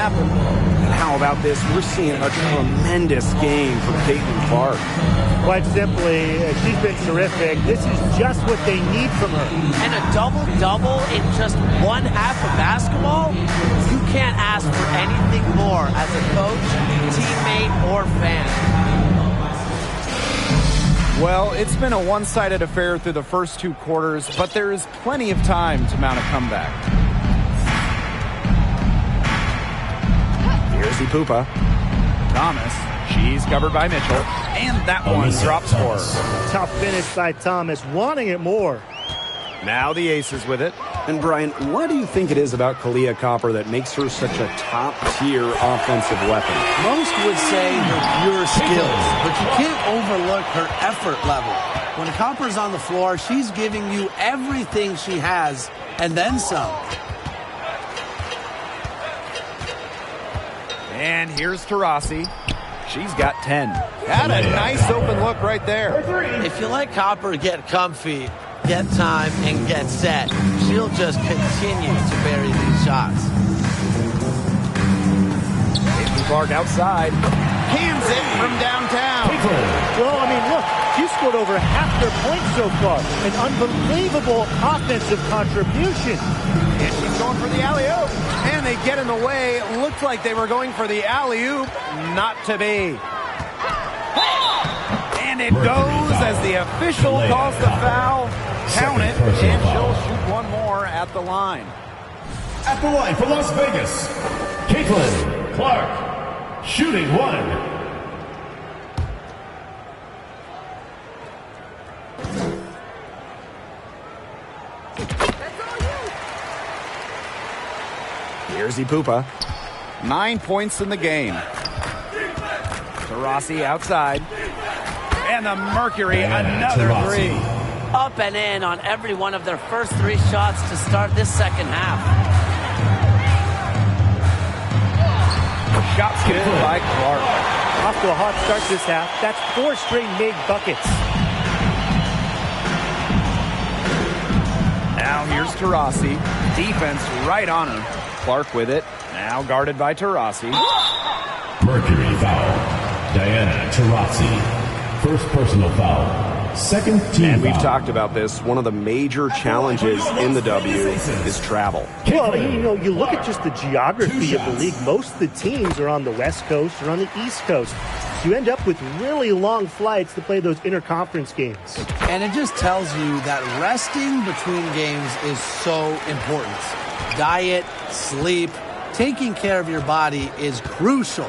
happen. How about this? We're seeing a tremendous game from Caitlin Clark. Quite simply, she's been terrific. This is just what they need from her. And a double-double in just one half of basketball? You can't ask for anything more as a coach, teammate, or fan. Well, it's been a one-sided affair through the first 2 quarters, but there is plenty of time to mount a comeback. Here's Ipupa. Thomas, she's covered by Mitchell, and that one drops for her. Tough finish by Thomas, wanting it more. Now the Aces with it. And Brian, what do you think it is about Kalia Copper that makes her such a top-tier offensive weapon? Most would say her pure skills, but you can't overlook her effort level. When Copper's on the floor, she's giving you everything she has, and then some. And here's Taurasi. She's got 10. Had a nice open look right there. If you let Copper get comfy, get time, and get set, she'll just continue to bury these shots. Caitlin Clark outside. Cans it from downtown. Well, I mean, look, she scored over half their points so far. An unbelievable offensive contribution. And she's going for the alley-oop. And they get in the way. Looked like they were going for the alley-oop. Not to be. And it goes as the official calls the foul. Count it, and she'll shoot one more at the line. At the line for Las Vegas, Caitlin Clark, shooting 1. Here's Ipupa. 9 points in the game. Taurasi outside. And the Mercury, another 3. Up and in on every one of their first 3 shots to start this second half. Shots good by Clark. Off to a hot start this half. That's 4 straight made buckets. Now here's Taurasi. Defense right on her. Clark with it. Now guarded by Taurasi. Mercury foul. Diana Taurasi. First personal foul. Second team And we've foul. talked about this. One of the major challenges in the W is travel. Well, you know, you look at just the geography of the league. Most of the teams are on the West Coast or on the East Coast. So you end up with really long flights to play those interconference games. And it just tells you that resting between games is so important. Diet, sleep, taking care of your body is crucial.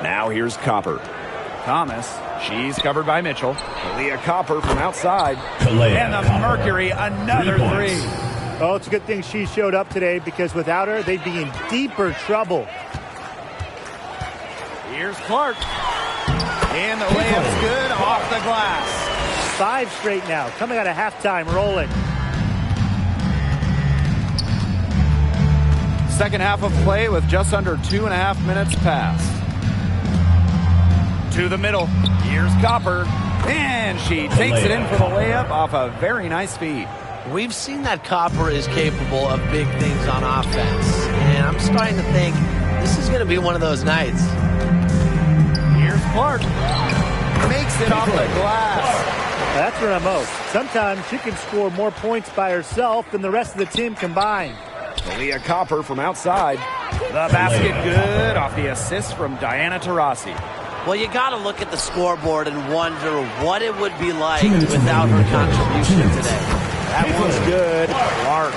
Now here's Copper. Thomas, she's covered by Mitchell. Kalia Copper from outside. And the Mercury, another 3. Oh, it's a good thing she showed up today, because without her, they'd be in deeper trouble. Here's Clark. And the layup's good off the glass. 5 straight now, coming out of halftime, rolling. Second half of play with just under 2.5 minutes passed. To the middle. Here's Copper. And she takes it in for the layup off a very nice feed. We've seen that Copper is capable of big things on offense. And I'm starting to think this is going to be one of those nights. Here's Clark. Makes it off the glass. That's her MO. Sometimes she can score more points by herself than the rest of the team combined. Kalia Copper from outside. The basket good off the assist from Diana Taurasi. Well, you got to look at the scoreboard and wonder what it would be like without her contribution today. That one's good. Clark.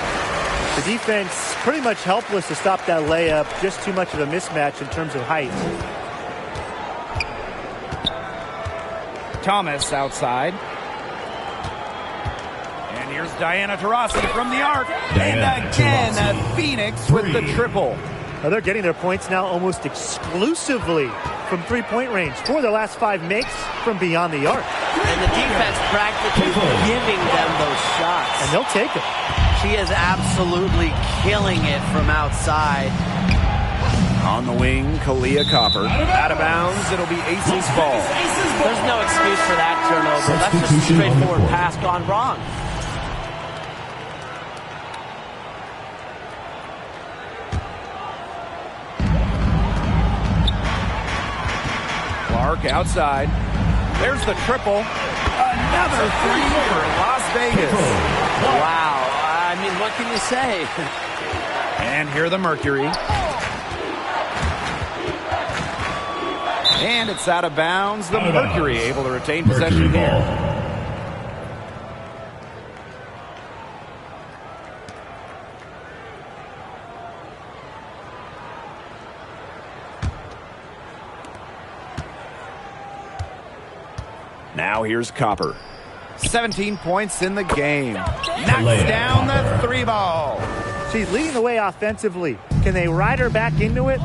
The defense pretty much helpless to stop that layup. Just too much of a mismatch in terms of height. Thomas outside. And here's Diana Taurasi from the arc. And again, Phoenix with the triple. Now they're getting their points now almost exclusively from three-point range. 4 of their last 5 makes from beyond the arc. And the defense practically giving them those shots. And they'll take it. She is absolutely killing it from outside. On the wing, Kalia Copper. Out of bounds, it'll be Aces ball. There's no excuse for that turnover. That's just a straightforward pass gone wrong. Clark outside. There's the triple. Another three for Las Vegas. Wow. I mean, what can you say? And here the Mercury. And it's out of bounds. The Mercury able to retain possession here. Now here's Copper. 17 points in the game. Knocks down the three ball. She's leading the way offensively. Can they ride her back into it?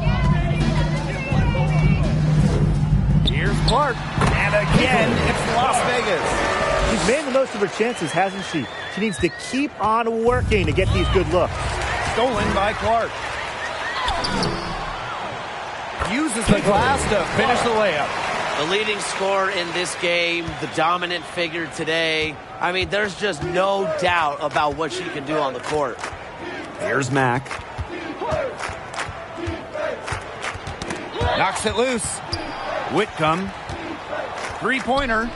Here's Clark. And again, it's Las Vegas. She's made the most of her chances, hasn't she? She needs to keep on working to get these good looks. Stolen by Clark. Uses the glass to finish the layup. The leading scorer in this game, the dominant figure today. I mean, there's just no doubt about what she can do on the court. Here's Mack. Knocks it loose. Whitcomb. Three-pointer.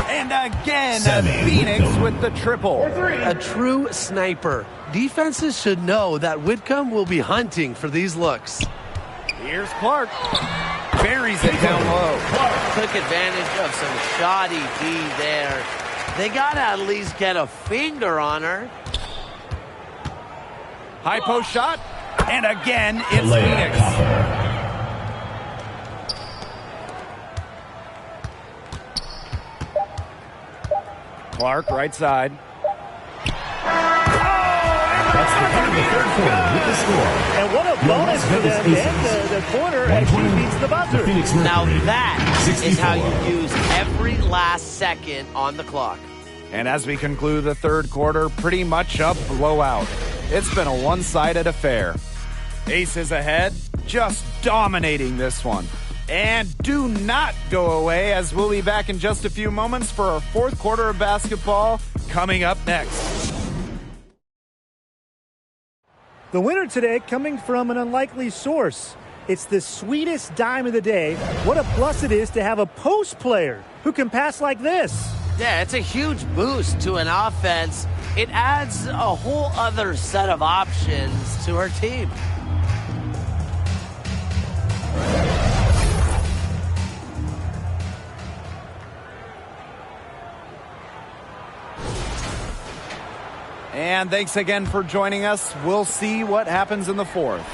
And again, Phoenix with the triple. A true sniper. Defenses should know that Whitcomb will be hunting for these looks. Here's Clark. Buries it down low. Took advantage of some shoddy D there. They got to at least get a finger on her. High post shot. And again, it's Phoenix. Clark, right side. That's the end of the third quarter with the score. And what a bonus for them to end the corner as she beats the buzzer. Now that is how you use every last second on the clock. And as we conclude the third quarter, pretty much a blowout. It's been a one-sided affair. Aces ahead, just dominating this one. And do not go away, as we'll be back in just a few moments for our fourth quarter of basketball coming up next. The winner today coming from an unlikely source. It's the sweetest dime of the day. What a plus it is to have a post player who can pass like this. Yeah, it's a huge boost to an offense. It adds a whole other set of options to her team. And thanks again for joining us. We'll see what happens in the fourth.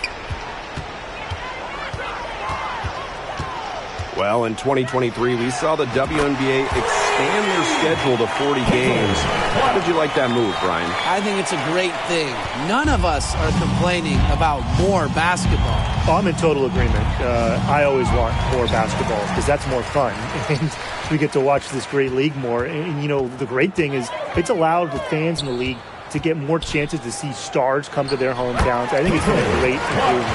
Well, in 2023, we saw the WNBA expand their schedule to 40 games. How did you like that move, Brian? I think it's a great thing. None of us are complaining about more basketball. Oh, I'm in total agreement. I always want more basketball because that's more fun. And we get to watch this great league more. And, you know, the great thing is it's allowed the fans in the league to get more chances to see stars come to their hometowns. I think it's been a great improvement.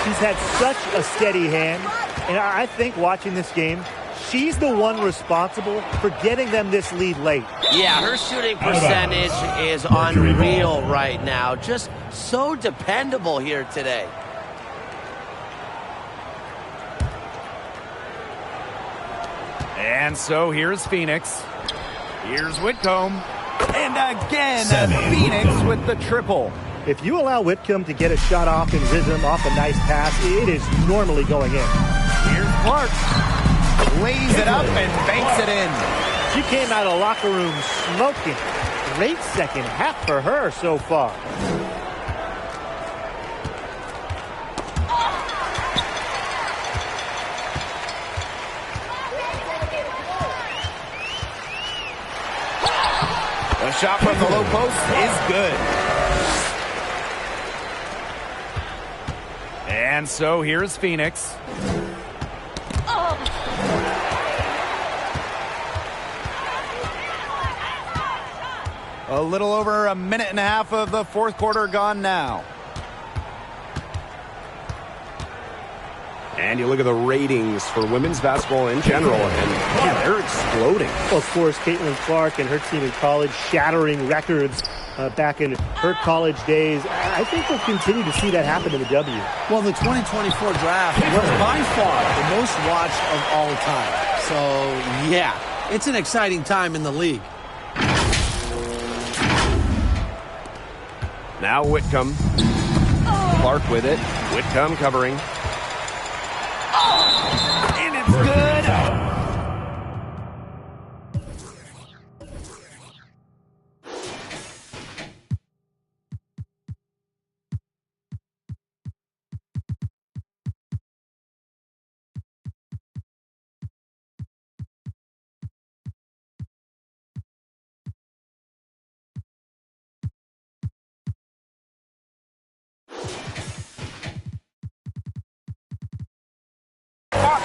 She's had such a steady hand. And I think watching this game, she's the one responsible for getting them this lead late. Yeah, her shooting percentage is unreal right now. Just so dependable here today. And so here's Phoenix. Here's Whitcomb. And again, Phoenix with the triple. If you allow Whitcomb to get a shot off in rhythm off a nice pass, it is normally going in. Here's Clark. Lays it up and banks it in. She came out of the locker room smoking. Great second half for her so far. A shot from the low post is good. And so here's Phoenix. A little over a minute and a half of the fourth quarter gone now. And you look at the ratings for women's basketball in general, and man, they're exploding. Well, of course, Caitlin Clark and her team in college shattering records. back in her college days. I think we'll continue to see that happen in the W. Well, the 2024 draft was by far the most watched of all time. So, yeah, it's an exciting time in the league. Now Whitcomb. Clark with it. Whitcomb covering. And it's good.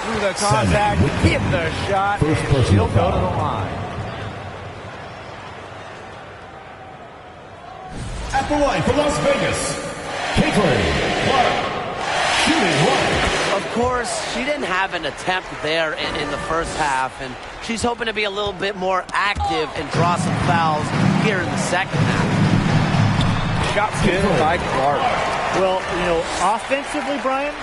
Through the contact, hit the shot, and she'll go to the line. At the line for Las Vegas, Caitlin Clark, shooting one. Of course, she didn't have an attempt there in the first half, and she's hoping to be a little bit more active and draw some fouls here in the second half. Shot good by Clark. Well, offensively, Brian,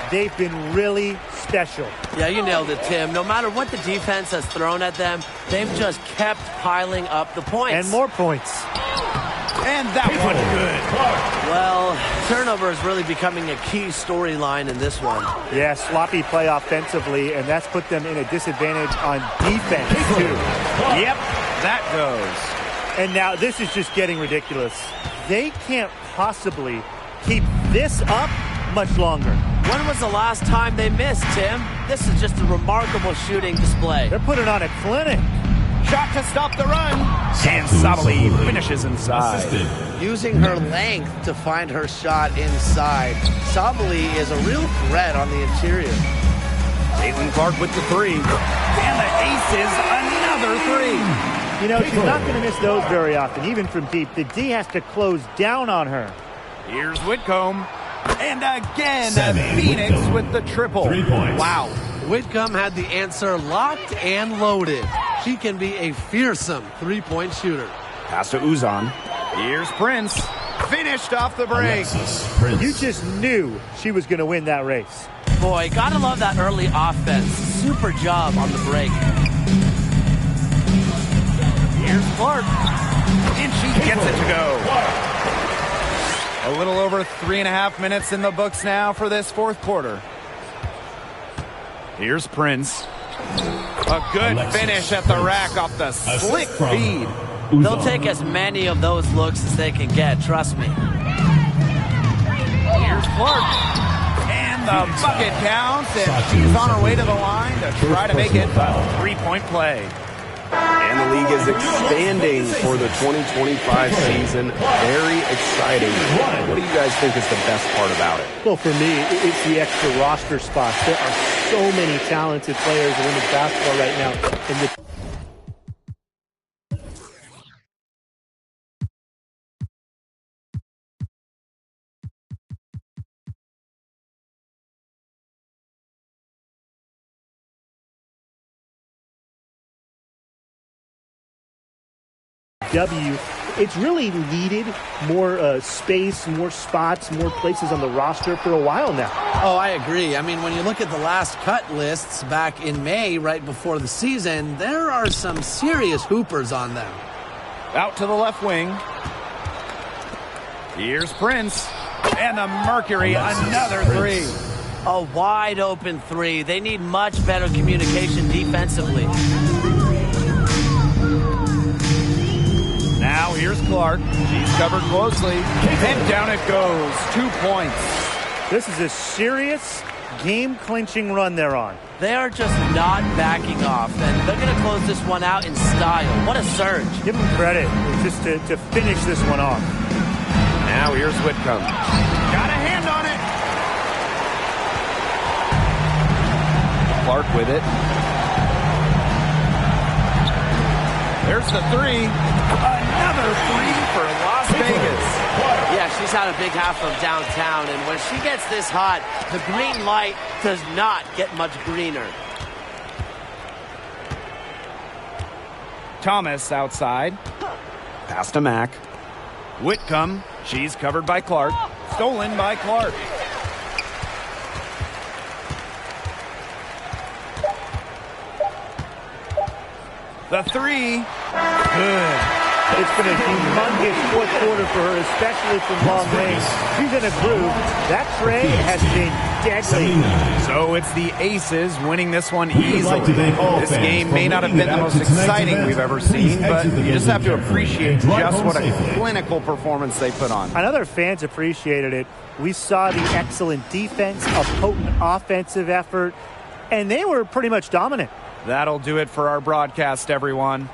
they've been really special. Yeah, you nailed it, Tim. No matter what the defense has thrown at them, they've just kept piling up the points. And more points. And that one good. Well, turnover is really becoming a key storyline in this one. Yeah, sloppy play offensively, and that's put them in a disadvantage on defense, too. Yep, that goes. And now this is just getting ridiculous. They can't possibly keep this up much longer. When was the last time they missed, Tim? This is just a remarkable shooting display. They're putting on a clinic. Shot to stop the run. And Sabali finishes inside. Using her length to find her shot inside. Sabali is a real threat on the interior. Caitlin Clark with the three. And the aces, another three. She's not going to miss those very often, even from deep. The D has to close down on her. Here's Whitcomb. And again, Phoenix with the triple. 3 points. Wow. Whitcomb had the answer locked and loaded. She can be a fearsome three-point shooter. Pass to Uzan. Here's Prince. Finished off the break. You just knew she was going to win that race. Boy, gotta love that early offense. Super job on the break. Here's Clark. And she gets it to go. A little over 3.5 minutes in the books now for this fourth quarter. Here's Prince. A good finish at the rack off the slick feed. They'll take as many of those looks as they can get, trust me. Here's Clark. And the bucket counts, and she's on her way to the line to try to make it a three-point play. And the league is expanding for the 2025 season. Very exciting. What do you guys think is the best part about it? Well, for me, it's the extra roster spots. There are so many talented players in women's basketball right now. And it's really needed more space, more spots, more places on the roster for a while now. Oh, I agree. I mean, when you look at the last cut lists back in May, right before the season, there are some serious hoopers on them. Out to the left wing. Here's Prince. And the Mercury, another three. A wide open three. They need much better communication defensively. Now here's Clark. She's covered closely. And down it goes. 2 points. This is a serious game-clinching run they're on. They are just not backing off, and they're going to close this one out in style. What a surge. Give them credit just to finish this one off. Now here's Whitcomb. Got a hand on it. Clark with it. There's the three. Another three for Las Vegas. Yeah, she's had a big half from downtown, and when she gets this hot, the green light does not get much greener. Thomas outside. Pass to Mack. Whitcomb, she's covered by Clark. Stolen by Clark. The three. Good. It's been a humongous fourth quarter for her, especially from long range. She's in a groove. That tray has been deadly. So it's the Aces winning this one easily. This game may not have been the most exciting we've ever seen, but you just have to appreciate just what a clinical performance they put on. I know their fans appreciated it. We saw the excellent defense, a potent offensive effort, and they were pretty much dominant. That'll do it for our broadcast, everyone.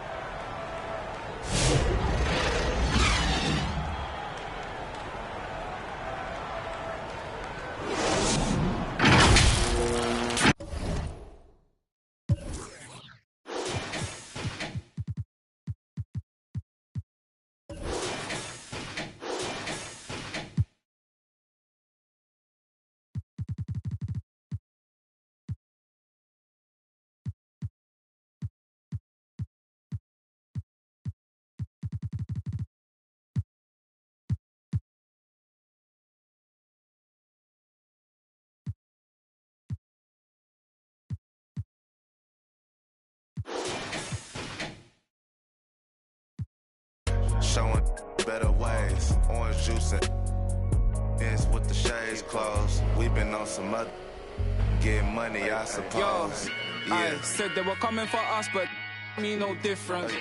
Showing better ways, orange juice is with the shades closed. We've been on some other get money, I suppose. I said they were coming for us, but me no different.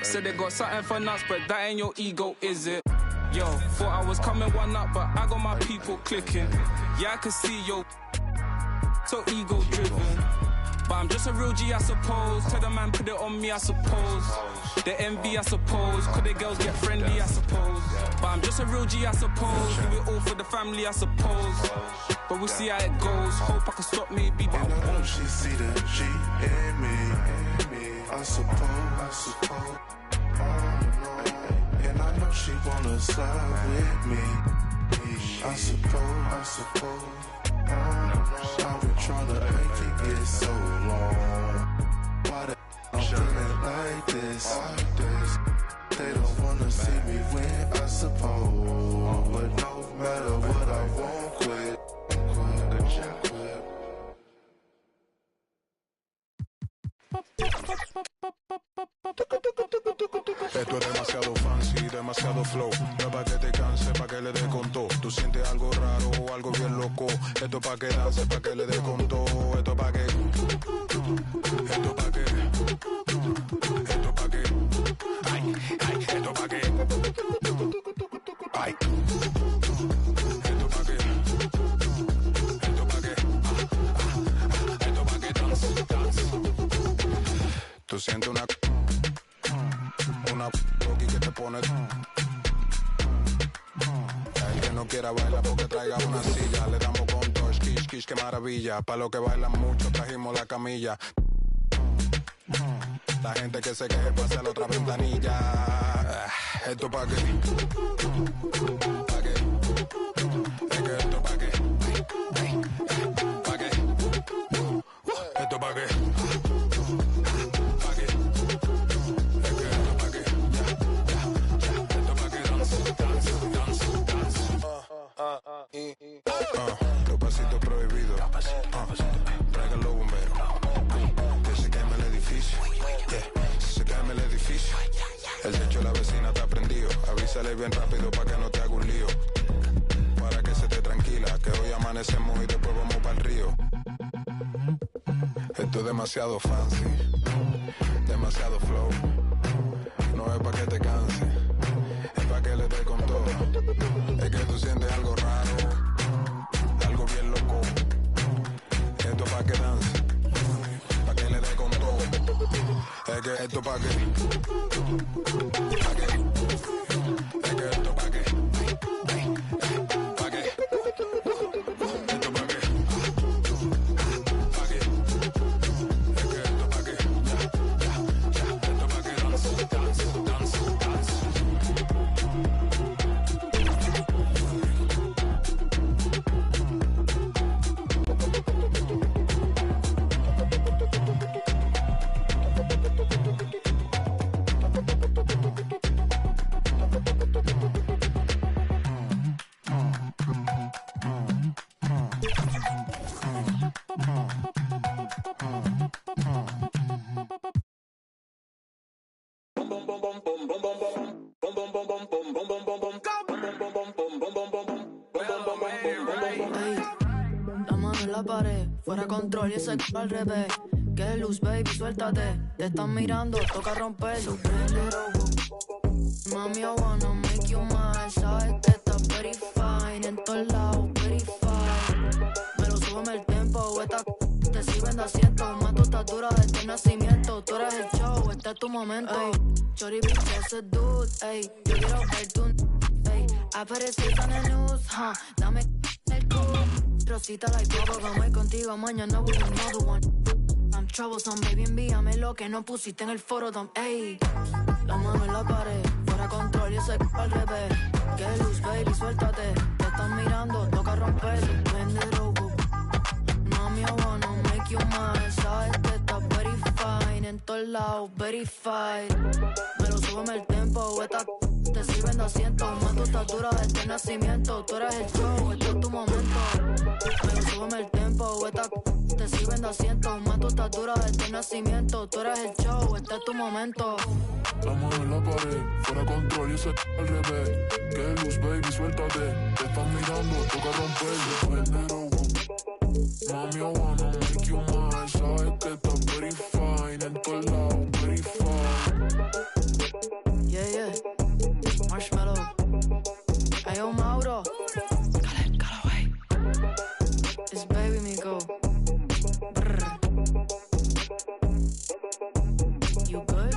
Said they got something for nuts, but that ain't your ego, is it? Yo, thought I was coming one up, but I got my people clicking. Yeah, I can see yo, so ego driven. But I'm just a real G, I suppose. Tell the man put it on me, I suppose. The envy, I suppose. Could the girls get friendly, I suppose. But I'm just a real G, I suppose. Do it all for the family, I suppose. But we'll see how it goes. Hope I can stop maybe, but and I know she see the G in me. I suppose. And I know she wanna slide with me. I suppose. I've been trying to make it get so long. Why the I'm feeling like this? They don't wanna see me win, I suppose. But no matter what, I won't quit. Esto es demasiado fancy, demasiado flow. No es pa' que te canse, pa' que le dé con todo. Tú sientes algo raro o algo bien loco. Esto es pa' que dance, pa' que le dé con todo. Esto es pa' que. Esto pa' que. Esto pa' que. Ay, ay, esto pa' que. Ay. Esto pa' que. Esto pa' que. Esto pa' que dance, dance. Tú sientes una Rocky que te pone. El que no quiera bailar porque traiga una silla. Le damos con dos, kish, kish, qué maravilla. Pa' los que bailan mucho trajimos la camilla. La gente que se queje pase a la otra ventanilla. Esto pa' qué. Pa' qué. Es que esto pa' qué. Pa' qué. Esto pa' qué. Los pasitos prohibidos. Traigan los bomberos. Que se queme el edificio. Se queme el edificio. El techo de la vecina está prendido. Avísale bien rápido para que no te haga un lío. Para que se esté tranquila. Que hoy amanecemos y después vamos para el río. Esto es demasiado fancy. Demasiado flow. No es para que te canse. Es para que le dé con todo. Es que tú sientes algo raro. Algo bien loco. Esto pa' que dance. Pa' que le dé con todo. Es que esto pa' que. Pa' que. Es que esto pa' que. Pa' que. Esto pa' que. Pa' que. Es que esto pa' que. Esto pa' que dance, dance, dance, dance. La mano en la pared, fuera control y ese c*** al revés. Que luz, baby, suéltate. Te están mirando, toca romper. Mami, I wanna make you mine. Sabes que estás very fine. En todos lados, very fine. Me lo súbeme el tempo. Esta te sirven de asiento. Más tu estatura desde el nacimiento. Tú eres el show, este es tu momento. Chori, bitch, ese dude, ey. Yo quiero ver tu, ey. Apareciste en el news, dame el culo. Rosita like bubblegum, voy contigo mañana with another one. I'm troublesome, baby, envíame lo que no pusiste en el foro, ey. La mano en la pared, fuera control y ese c*** al revés. Que luz, baby, suéltate. Te están mirando, toca romper. Bend it over. Mami, I wanna make you mine. Sabes que estás very fine. En todos lados, very fine. Me lo súbeme el tempo, esta te sirven de asiento. Más tu estatura desde el nacimiento. Tú eres el show, este es tu momento. Me lo súbeme el tempo, esta te sirven de asiento. Más tu estatura desde el nacimiento. Tú eres el show, este es tu momento. La mano en la pared, fuera control y ese al revés. Que luz, baby, suéltate. Te están mirando, toca romper. Género, mami, I wanna make you mine. Sabes que estás very fine. En todos lados, very fine. Yeah, yeah. Marshmallow. Ayo, Mauro. Callaway. It's baby Miko. Brr. You good?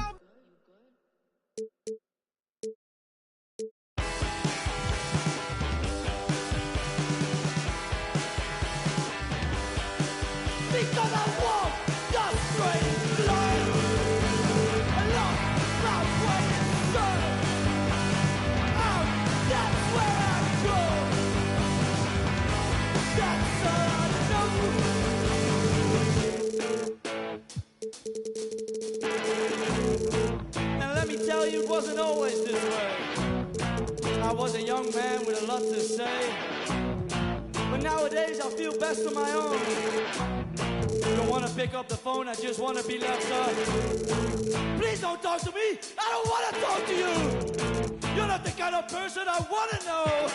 Because I walk the straight line along my way inside. Out, that's where I go. That's all I know. And let me tell you, it wasn't always this way. I was a young man with a lot to say, but nowadays I feel best on my own. Don't wanna pick up the phone, I just wanna be left up. Please don't talk to me, I don't wanna talk to you. You're not the kind of person I wanna know.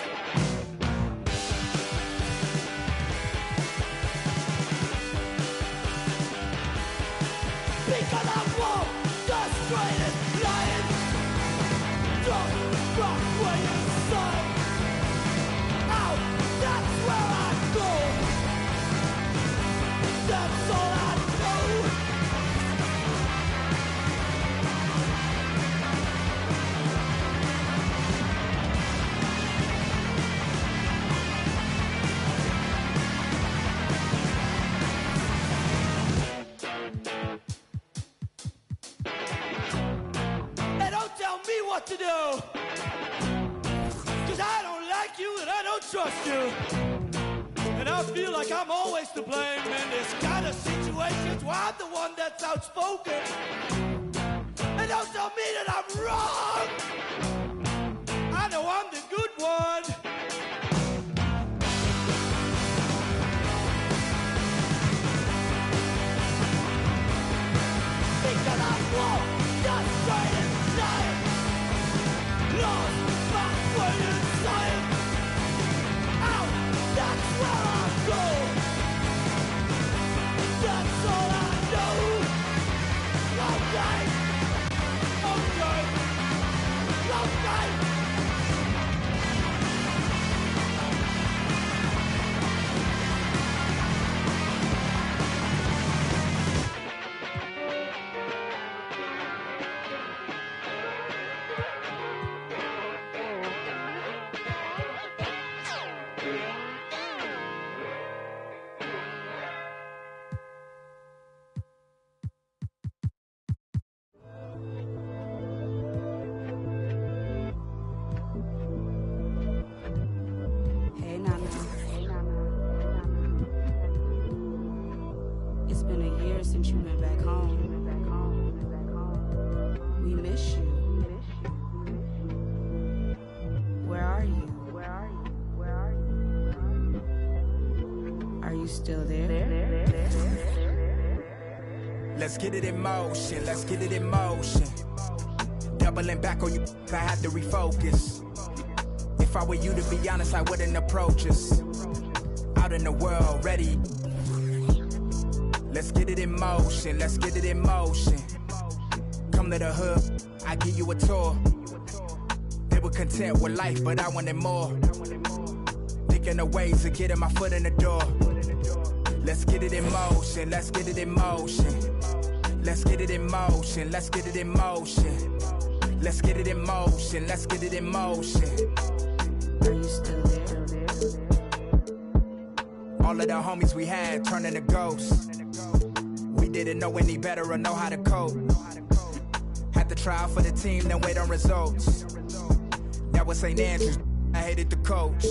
Because I walk the straightest line. Just rock way inside. Out, that's where I go. That's all I know. And don't tell me what to do. 'Cause I don't like you and I don't trust you. And I feel like I'm always to blame in this kind of situations where I'm the one that's outspoken. And don't tell me that I'm wrong. I know I'm the good one. Because I walk the straightest line. Lost my way inside. Out, that's where I go. That's all I know. Okay. Okay. Okay. Hey, Nana. It's been a year since you went back home. We miss you. Where are you? Are you still there? Let's get it in motion, let's get it in motion. doubling back on you, I had to refocus. If I were you, to be honest, I wouldn't approach us. Out in the world, ready. Let's get it in motion, let's get it in motion. Come to the hood, I give you a tour. They were content with life, but I wanted more. Thinking of ways of getting my foot in the door. Let's get it in motion, let's get it in motion. Let's get it in motion, let's get it in motion. Let's get it in motion, let's get it in motion. Are you still there? All of the homies we had turning to ghosts. We didn't know any better or know how to cope. Had to try out for the team, then wait on results. That was St. Andrews, I hated the coach.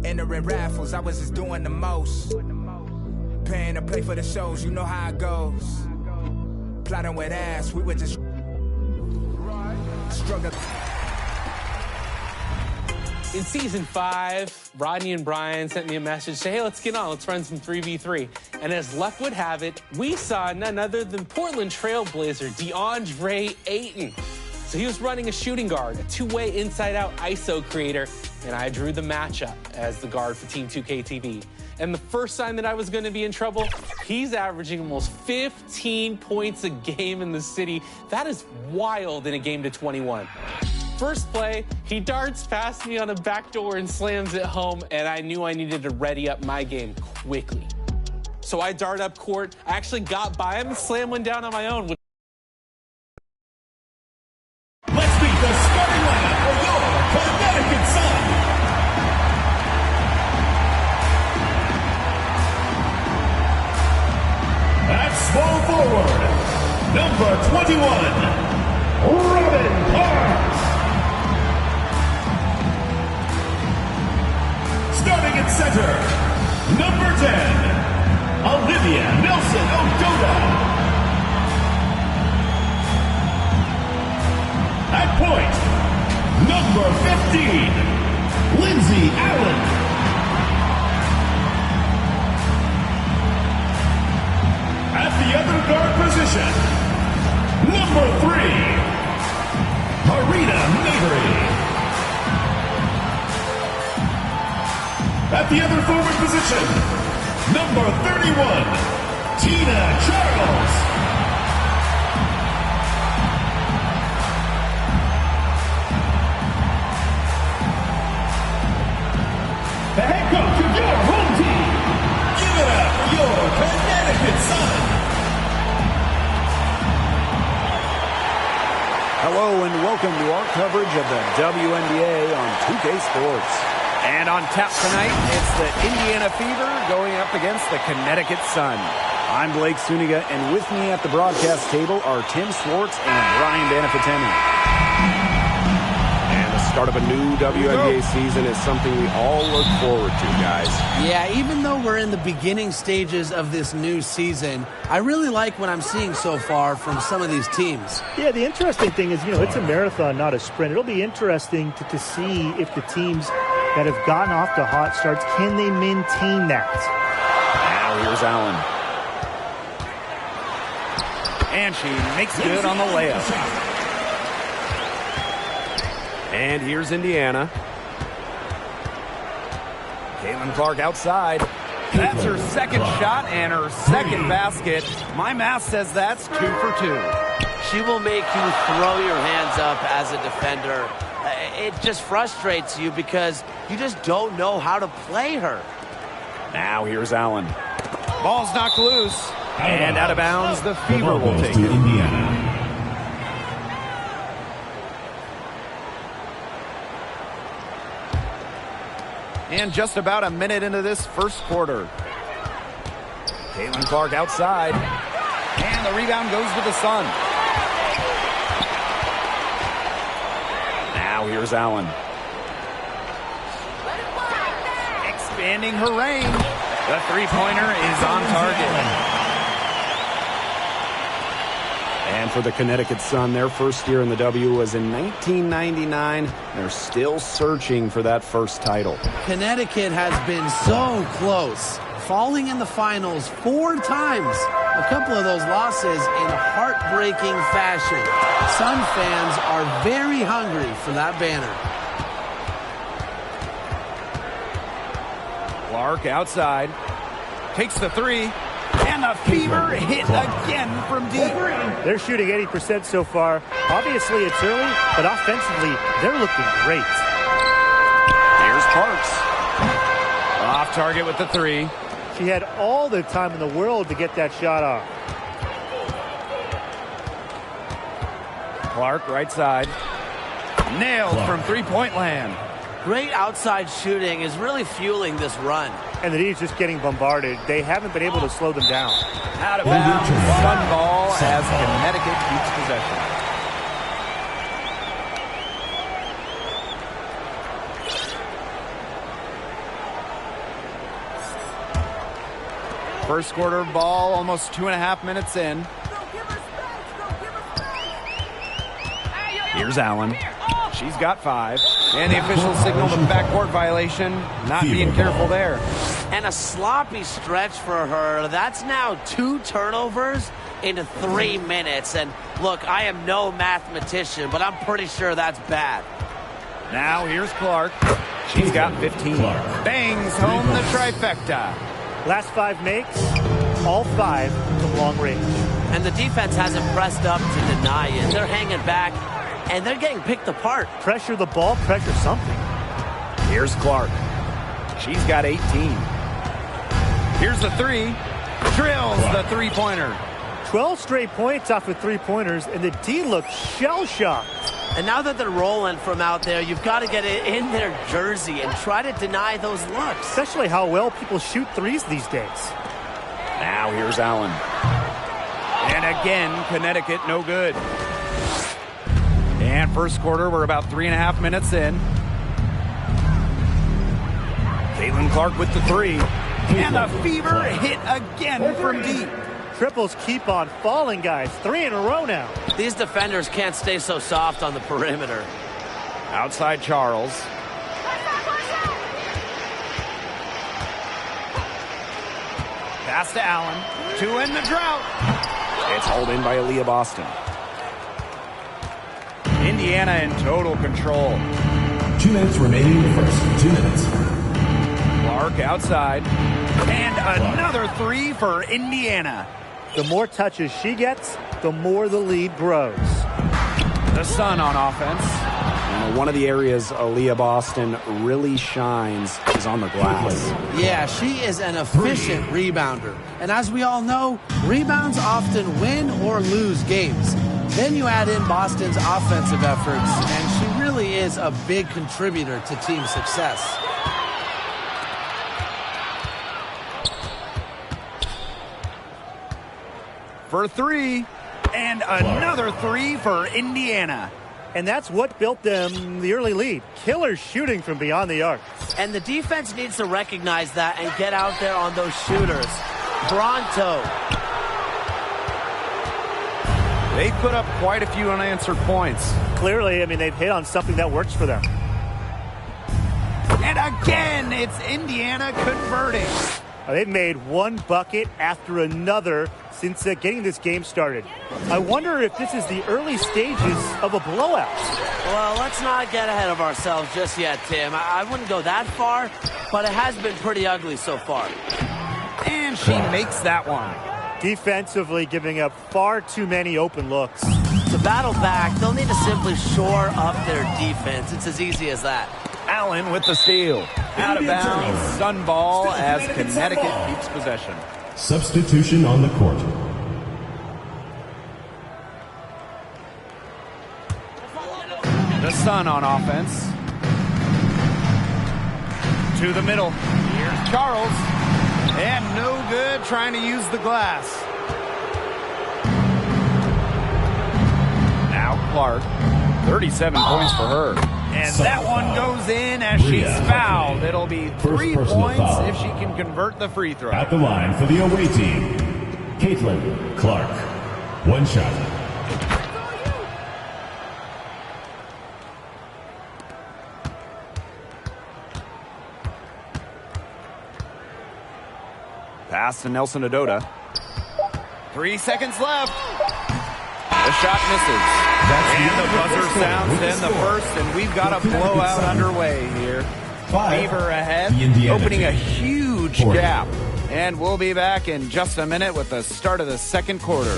Entering raffles, I was just doing the most. Paying to play for the shows, you know how it goes. Plotting with ass, we were just struggling. In season 5, Rodney and Brian sent me a message, say, hey, let's get on, let's run some 3v3. And as luck would have it, we saw none other than Portland Trailblazer DeAndre Ayton. So he was running a shooting guard, a two-way inside-out ISO creator, and I drew the matchup as the guard for Team 2K TV. And the first sign that I was going to be in trouble, he's averaging almost 15 points a game in the city. That is wild in a game to 21. First play, he darts past me on a backdoor and slams it home, and I knew I needed to ready up my game quickly. So I dart up court. I actually got by him and slammed one down on my own. Let's meet the starting lineup for your Connecticut Sun. At small forward, number 21, Robin Parks. Starting at center, number 10, Olivia Nelson-Ododa. At point, number 15, Lindsay Allen. At the other guard position, number 3, Marina Mabry. At the other forward position, number 31, Tina Charles. The head coach of your home team. Give it up for your Connecticut Sun. Hello and welcome to our coverage of the WNBA on 2K Sports. And on tap tonight, it's the Indiana Fever going up against the Connecticut Sun. I'm Blake Suniga, and with me at the broadcast table are Tim Swartz and Brian Banafitemi. And the start of a new WNBA season is something we all look forward to, guys. Yeah, even though we're in the beginning stages of this new season, I really like what I'm seeing so far from some of these teams. Yeah, the interesting thing is, it's a marathon, not a sprint. It'll be interesting to see if the teams that have gotten off to hot starts, can they maintain that? Now here's Allen. And she makes good on the layup. And here's Indiana. Caitlin Clark outside. That's her second shot and her second basket. My math says that's 2 for 2. She will make you throw your hands up as a defender. It just frustrates you because you just don't know how to play her. Now here's Allen. Ball's knocked loose. And out of bounds, the Fever will take it. Indiana. And just about a minute into this first quarter. Caitlin Clark outside. And the rebound goes to the Sun. Now here's Allen. Expanding her range. The three-pointer is on target. And for the Connecticut Sun, their first year in the W was in 1999. They're still searching for that first title. Connecticut has been so close, falling in the finals 4 times. A couple of those losses in heartbreaking fashion. Sun fans are very hungry for that banner. Clark outside. Takes the three. And the fever hit again from deep. They're shooting 80% so far. Obviously, it's early, but offensively, they're looking great. Here's Parks. Off target with the three. She had all the time in the world to get that shot off. Clark, right side. Nailed from three-point land. Great outside shooting is really fueling this run. And the D is just getting bombarded. They haven't been able to slow them down. Out of bounds. Sun ball as Connecticut keeps possession. First quarter ball, almost 2.5 minutes in. Here's Allen. She's got 5. And the officials signaled a backcourt violation. Not being careful there. And a sloppy stretch for her. That's now 2 turnovers in 3 minutes. And look, I am no mathematician, but I'm pretty sure that's bad. Now here's Clark. She's got 15. Bangs home the trifecta. Last 5 makes, all 5 from long range. And the defense hasn't pressed up to deny it. They're hanging back, and they're getting picked apart. Pressure the ball, pressure something. Here's Clark. She's got 18. Here's the three. Drills the three-pointer. 12 straight points off of 3-pointers, and the D looks shell-shocked. And now that they're rolling from out there, you've got to get it in their jersey and try to deny those looks. Especially how well people shoot threes these days. Now here's Allen. And again, Connecticut no good. And first quarter, we're about 3.5 minutes in. Caitlin Clark with the three. And the fever hit again from deep. Triples keep on falling, guys. 3 in a row now. These defenders can't stay so soft on the perimeter. Outside Charles. Pass to Allen. 2 in the drought. It's hauled in by Aaliyah Boston. Indiana in total control. 2 minutes remaining in the first. 2 minutes. Clark outside. And another three for Indiana. The more touches she gets, the more the lead grows. The Sun on offense. One of the areas Aaliyah Boston really shines is on the glass. Yeah, she is an efficient rebounder. And as we all know, rebounds often win or lose games. Then you add in Boston's offensive efforts, and she really is a big contributor to team success. For 3. And another 3 for Indiana. And that's what built them the early lead. Killer shooting from beyond the arc. And the defense needs to recognize that and get out there on those shooters. Pronto. They put up quite a few unanswered points. Clearly, I mean, they've hit on something that works for them. And again, it's Indiana converting. They've made one bucket after another since getting this game started. I wonder if this is the early stages of a blowout. Well, let's not get ahead of ourselves just yet, Tim. I wouldn't go that far, but it has been pretty ugly so far. And she makes that one. Defensively giving up far too many open looks. To battle back, they'll need to simply shore up their defense. It's as easy as that. Allen with the steal. Out of bounds, Sun ball as Connecticut keeps possession. Substitution on the court. The Sun on offense. To the middle. Here's Charles. And no good trying to use the glass. Now Clark. 37 points for her. And that one goes in as she's fouled. It'll be 3 points if she can convert the free throw. At the line for the away team, Caitlin Clark. 1 shot. Pass to Nelson Adota. 3 seconds left. The shot misses. And the buzzer sounds in the first, and we've got a blowout underway here. Fever ahead, opening a huge gap. And we'll be back in just a minute with the start of the second quarter.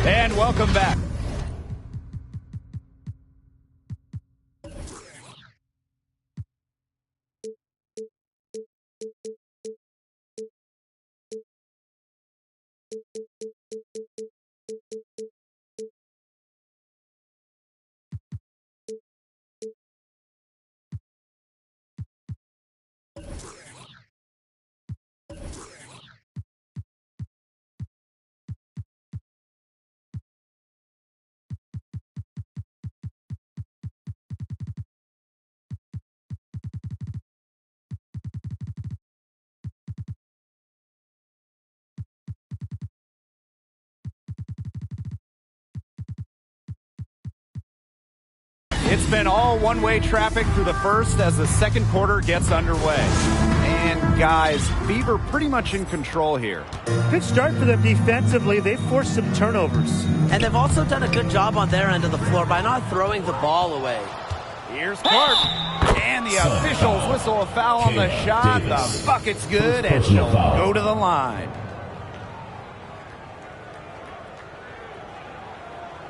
And welcome back. It's been all one-way traffic through the first as the second quarter gets underway. And guys, Fever pretty much in control here. Good start for them defensively. They've forced some turnovers. And they've also done a good job on their end of the floor by not throwing the ball away. Here's Clark. And the officials whistle a foul on the shot. The bucket's good, and she'll go to the line.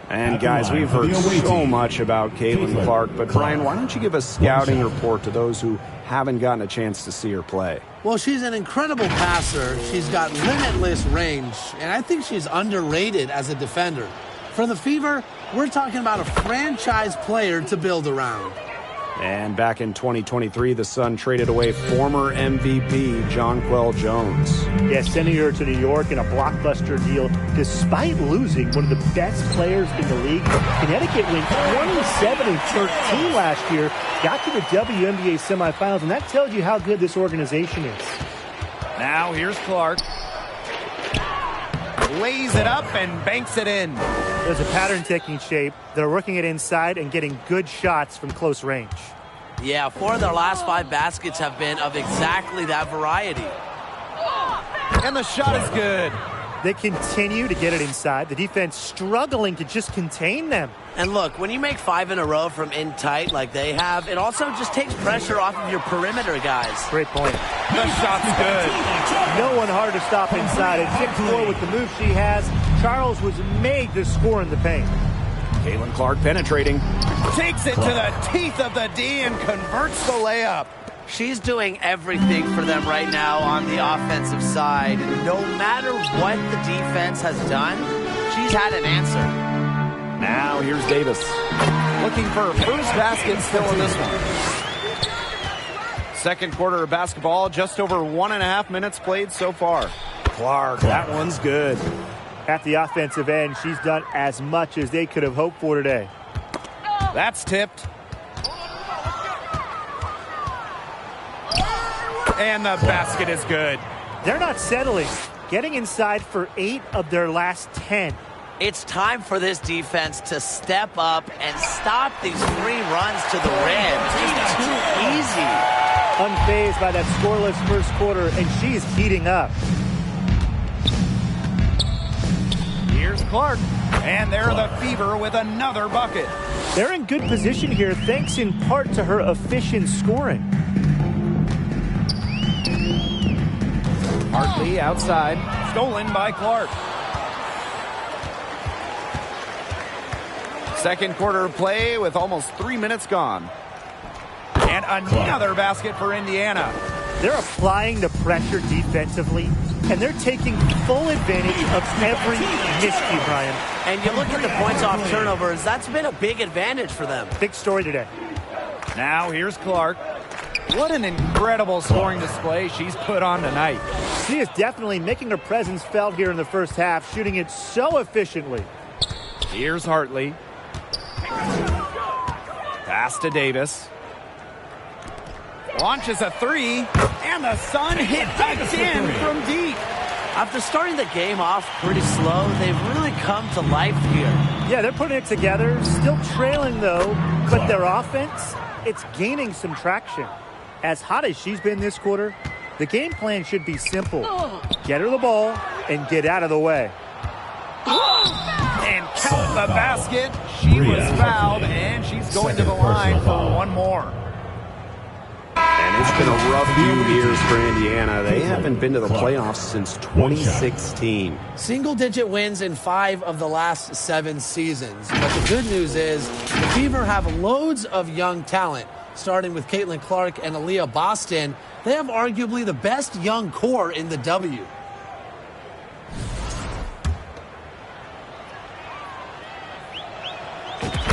And guys, we've heard so much about Caitlin Clark, but Brian, why don't you give a scouting report to those who haven't gotten a chance to see her play? Well, she's an incredible passer. She's got limitless range, and I think she's underrated as a defender. For the Fever, we're talking about a franchise player to build around. And back in 2023, the Sun traded away former MVP Jonquel Jones. Yeah, sending her to New York in a blockbuster deal despite losing one of the best players in the league. Connecticut went 27-13 last year, got to the WNBA semifinals, and that tells you how good this organization is. Now here's Clark. Lays it up and banks it in. There's a pattern taking shape. They're working it inside and getting good shots from close range. Yeah, 4 of their last 5 baskets have been of exactly that variety. And the shot is good. They continue to get it inside. The defense struggling to just contain them. And look, when you make 5 in a row from in tight like they have, it also just takes pressure off of your perimeter guys. Great point. The shot's good. No one hard to stop inside. At 6'4" with the move she has, Charles was made to score in the paint. Caitlin Clark penetrating. Takes it to the teeth of the D and converts the layup. She's doing everything for them right now on the offensive side. No matter what the defense has done, she's had an answer. Now here's Davis. Looking for her first basket still in this one. Second quarter of basketball, just over 1.5 minutes played so far. Clark, that one's good. At the offensive end, she's done as much as they could have hoped for today. That's tipped. And the basket is good. They're not settling. Getting inside for 8 of their last 10. It's time for this defense to step up and stop these free runs to the rim. It's too easy. Unfazed by that scoreless first quarter, and she's heating up. Here's Clark. And they're the Fever with another bucket. They're in good position here, thanks in part to her efficient scoring. Hartley outside. Stolen by Clark. Second quarter of play with almost 3 minutes gone. And another basket for Indiana. They're applying the pressure defensively, and they're taking full advantage of every miscue, Brian. And you look at the points off turnovers, that's been a big advantage for them. Big story today. Now here's Clark. What an incredible scoring display she's put on tonight. She is definitely making her presence felt here in the first half, shooting it so efficiently. Here's Hartley. Pass to Davis. Launches a 3, and the Sun hit again from deep. After starting the game off pretty slow, they've really come to life here. Yeah, they're putting it together, still trailing though, but their offense, it's gaining some traction. As hot as she's been this quarter, the game plan should be simple. Get her the ball and get out of the way. And count the basket. She was fouled, and she's going to the line for one more. And it's been a rough few years for Indiana. They haven't been to the playoffs since 2016. Single-digit wins in 5 of the last 7 seasons. But the good news is the Fever have loads of young talent. Starting with Caitlin Clark and Aaliyah Boston, they have arguably the best young core in the W.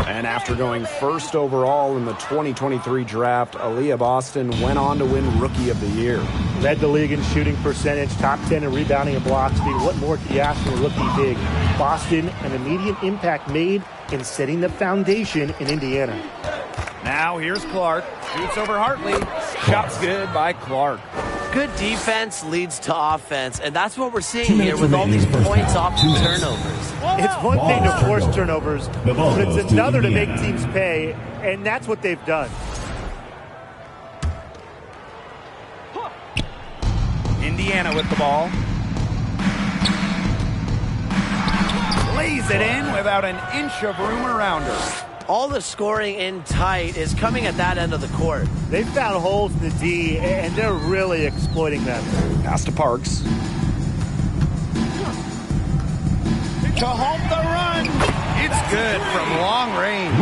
And after going first overall in the 2023 draft, Aaliyah Boston went on to win Rookie of the Year. Led the league in shooting percentage, top 10 in rebounding and block speed. What more could you ask from a rookie big? Boston, an immediate impact made in setting the foundation in Indiana. Now here's Clark. Shoots over Hartley. Shot's good by Clark. Good defense leads to offense, and that's what we're seeing here with all these points off the turnovers. It's one thing to force turnovers, but it's another to make teams pay, and that's what they've done. Indiana with the ball. Lays it in without an inch of room around her. All the scoring in tight is coming at that end of the court. They've found holes in the D, and they're really exploiting them. Pass to Parks. To halt the run. It's good from long range.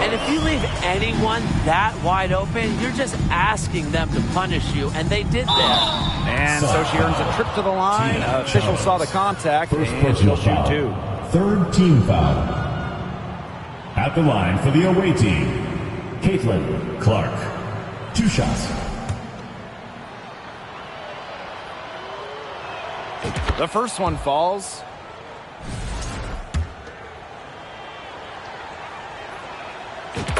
And if you leave anyone that wide open, you're just asking them to punish you, and they did that. And so she earns a trip to the line. Officials saw the contact, and she'll shoot 2. Third team foul. At the line for the away team, Caitlin Clark. 2 shots. The first one falls.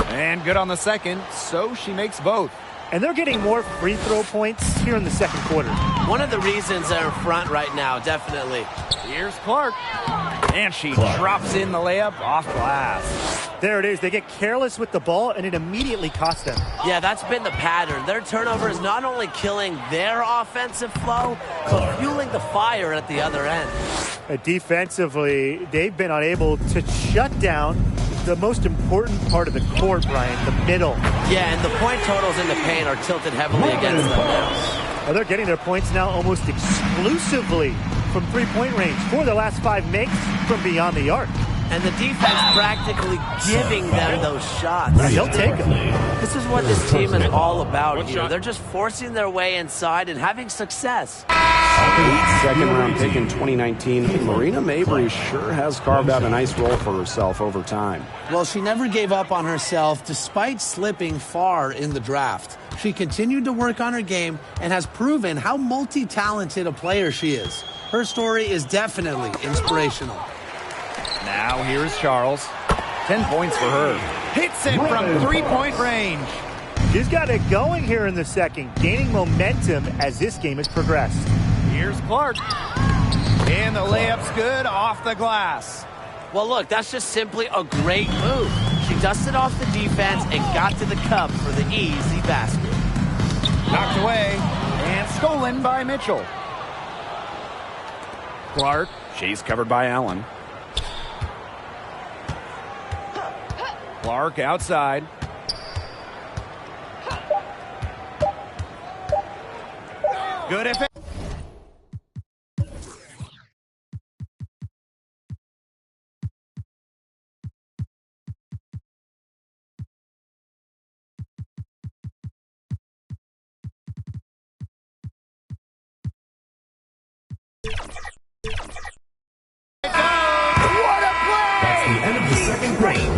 And good on the second, so she makes both. And they're getting more free throw points here in the second quarter. One of the reasons they're in front right now, definitely. Here's Clark. And she drops in the layup off glass. There it is. They get careless with the ball, and it immediately costs them. Yeah, that's been the pattern. Their turnover is not only killing their offensive flow, but fueling the fire at the other end. Defensively, they've been unable to shut down the most important part of the court, Brian, the middle. Yeah, and the point totals in the paint are tilted heavily against them now. They're getting their points now almost exclusively from three-point range. 4 of their last 5 makes from beyond the arc. And the defense practically giving them those shots. They'll take them. This is what this team is all about here. They're just forcing their way inside and having success. Second-round pick in 2019, Marina Mabry sure has carved out a nice role for herself over time. Well, she never gave up on herself despite slipping far in the draft. She continued to work on her game and has proven how multi-talented a player she is. Her story is definitely inspirational. Now here's Charles. 10 points for her. Hits it from three-point range. She's got it going here in the second, gaining momentum as this game has progressed. Here's Clark. And the layup's good off the glass. Well, look, that's just simply a great move. She dusted off the defense and got to the cup for the easy basket. Knocked away and stolen by Mitchell. Clark. She's covered by Allen. Clark outside. Good if it.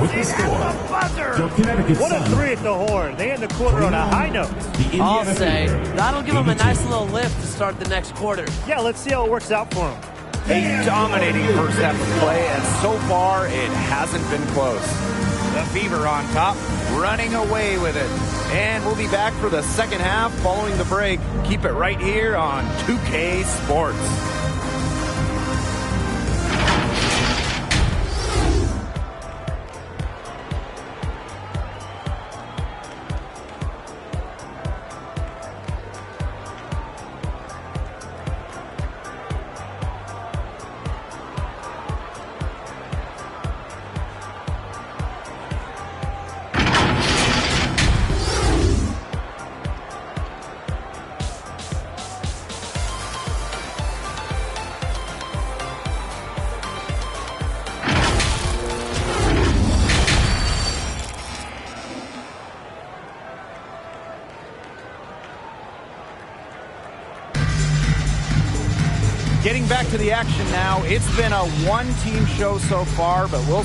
With the score. What a 3 at the horn. They end the quarter on a high note. I'll say that'll give them a nice little lift to start the next quarter. Yeah, let's see how it works out for them. A dominating first half of play, and so far it hasn't been close. The Fever on top, running away with it. And we'll be back for the second half following the break. Keep it right here on 2K Sports. back to the action now. It's been a one-team show so far, but we'll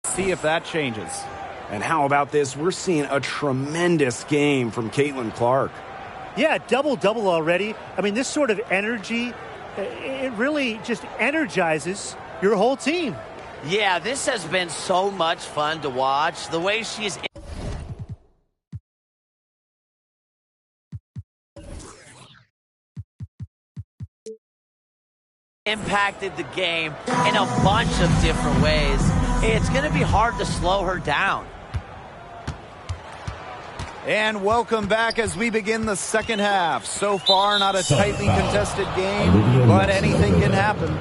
see if that changes. And how about this? We're seeing a tremendous game from Caitlin Clark. Yeah, double-double already. I mean, this sort of energy, it really just energizes your whole team. Yeah, this has been so much fun to watch. The way she's impacted the game in a bunch of different ways. It's going to be hard to slow her down. And welcome back as we begin the second half. So far, not a tightly contested game, but anything can happen.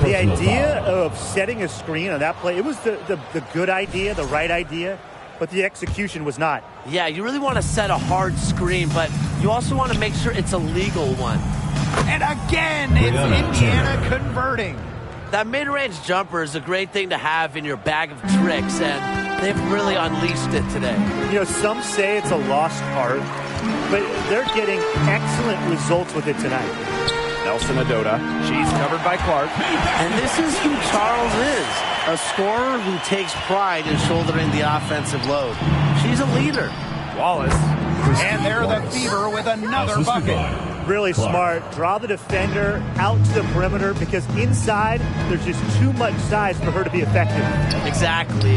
The idea of setting a screen on that play, it was the good idea, the right idea, but the execution was not. Yeah, you really want to set a hard screen, but you also want to make sure it's a legal one. And again, it's Indiana converting. That mid-range jumper is a great thing to have in your bag of tricks, and they've really unleashed it today. You know, some say it's a lost art, but they're getting excellent results with it tonight. Nelson Adota. She's covered by Clark. And this is who Charles is, a scorer who takes pride in shouldering the offensive load. She's a leader. Wallace. And they're the Fever with another bucket. Really smart. Draw the defender out to the perimeter because inside there's just too much size for her to be effective. Exactly.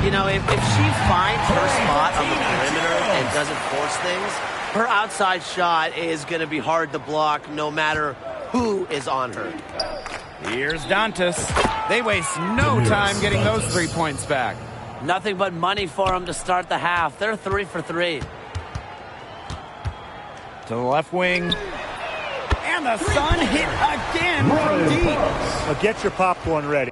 You know, if she finds her spot on the perimeter and doesn't force things, her outside shot is going to be hard to block no matter who is on her. Here's Dantas. They waste no time getting those 3 points back. Nothing but money for them to start the half. They're 3 for 3. To the left wing. And the Sun hit again from deep. Well, get your popcorn ready.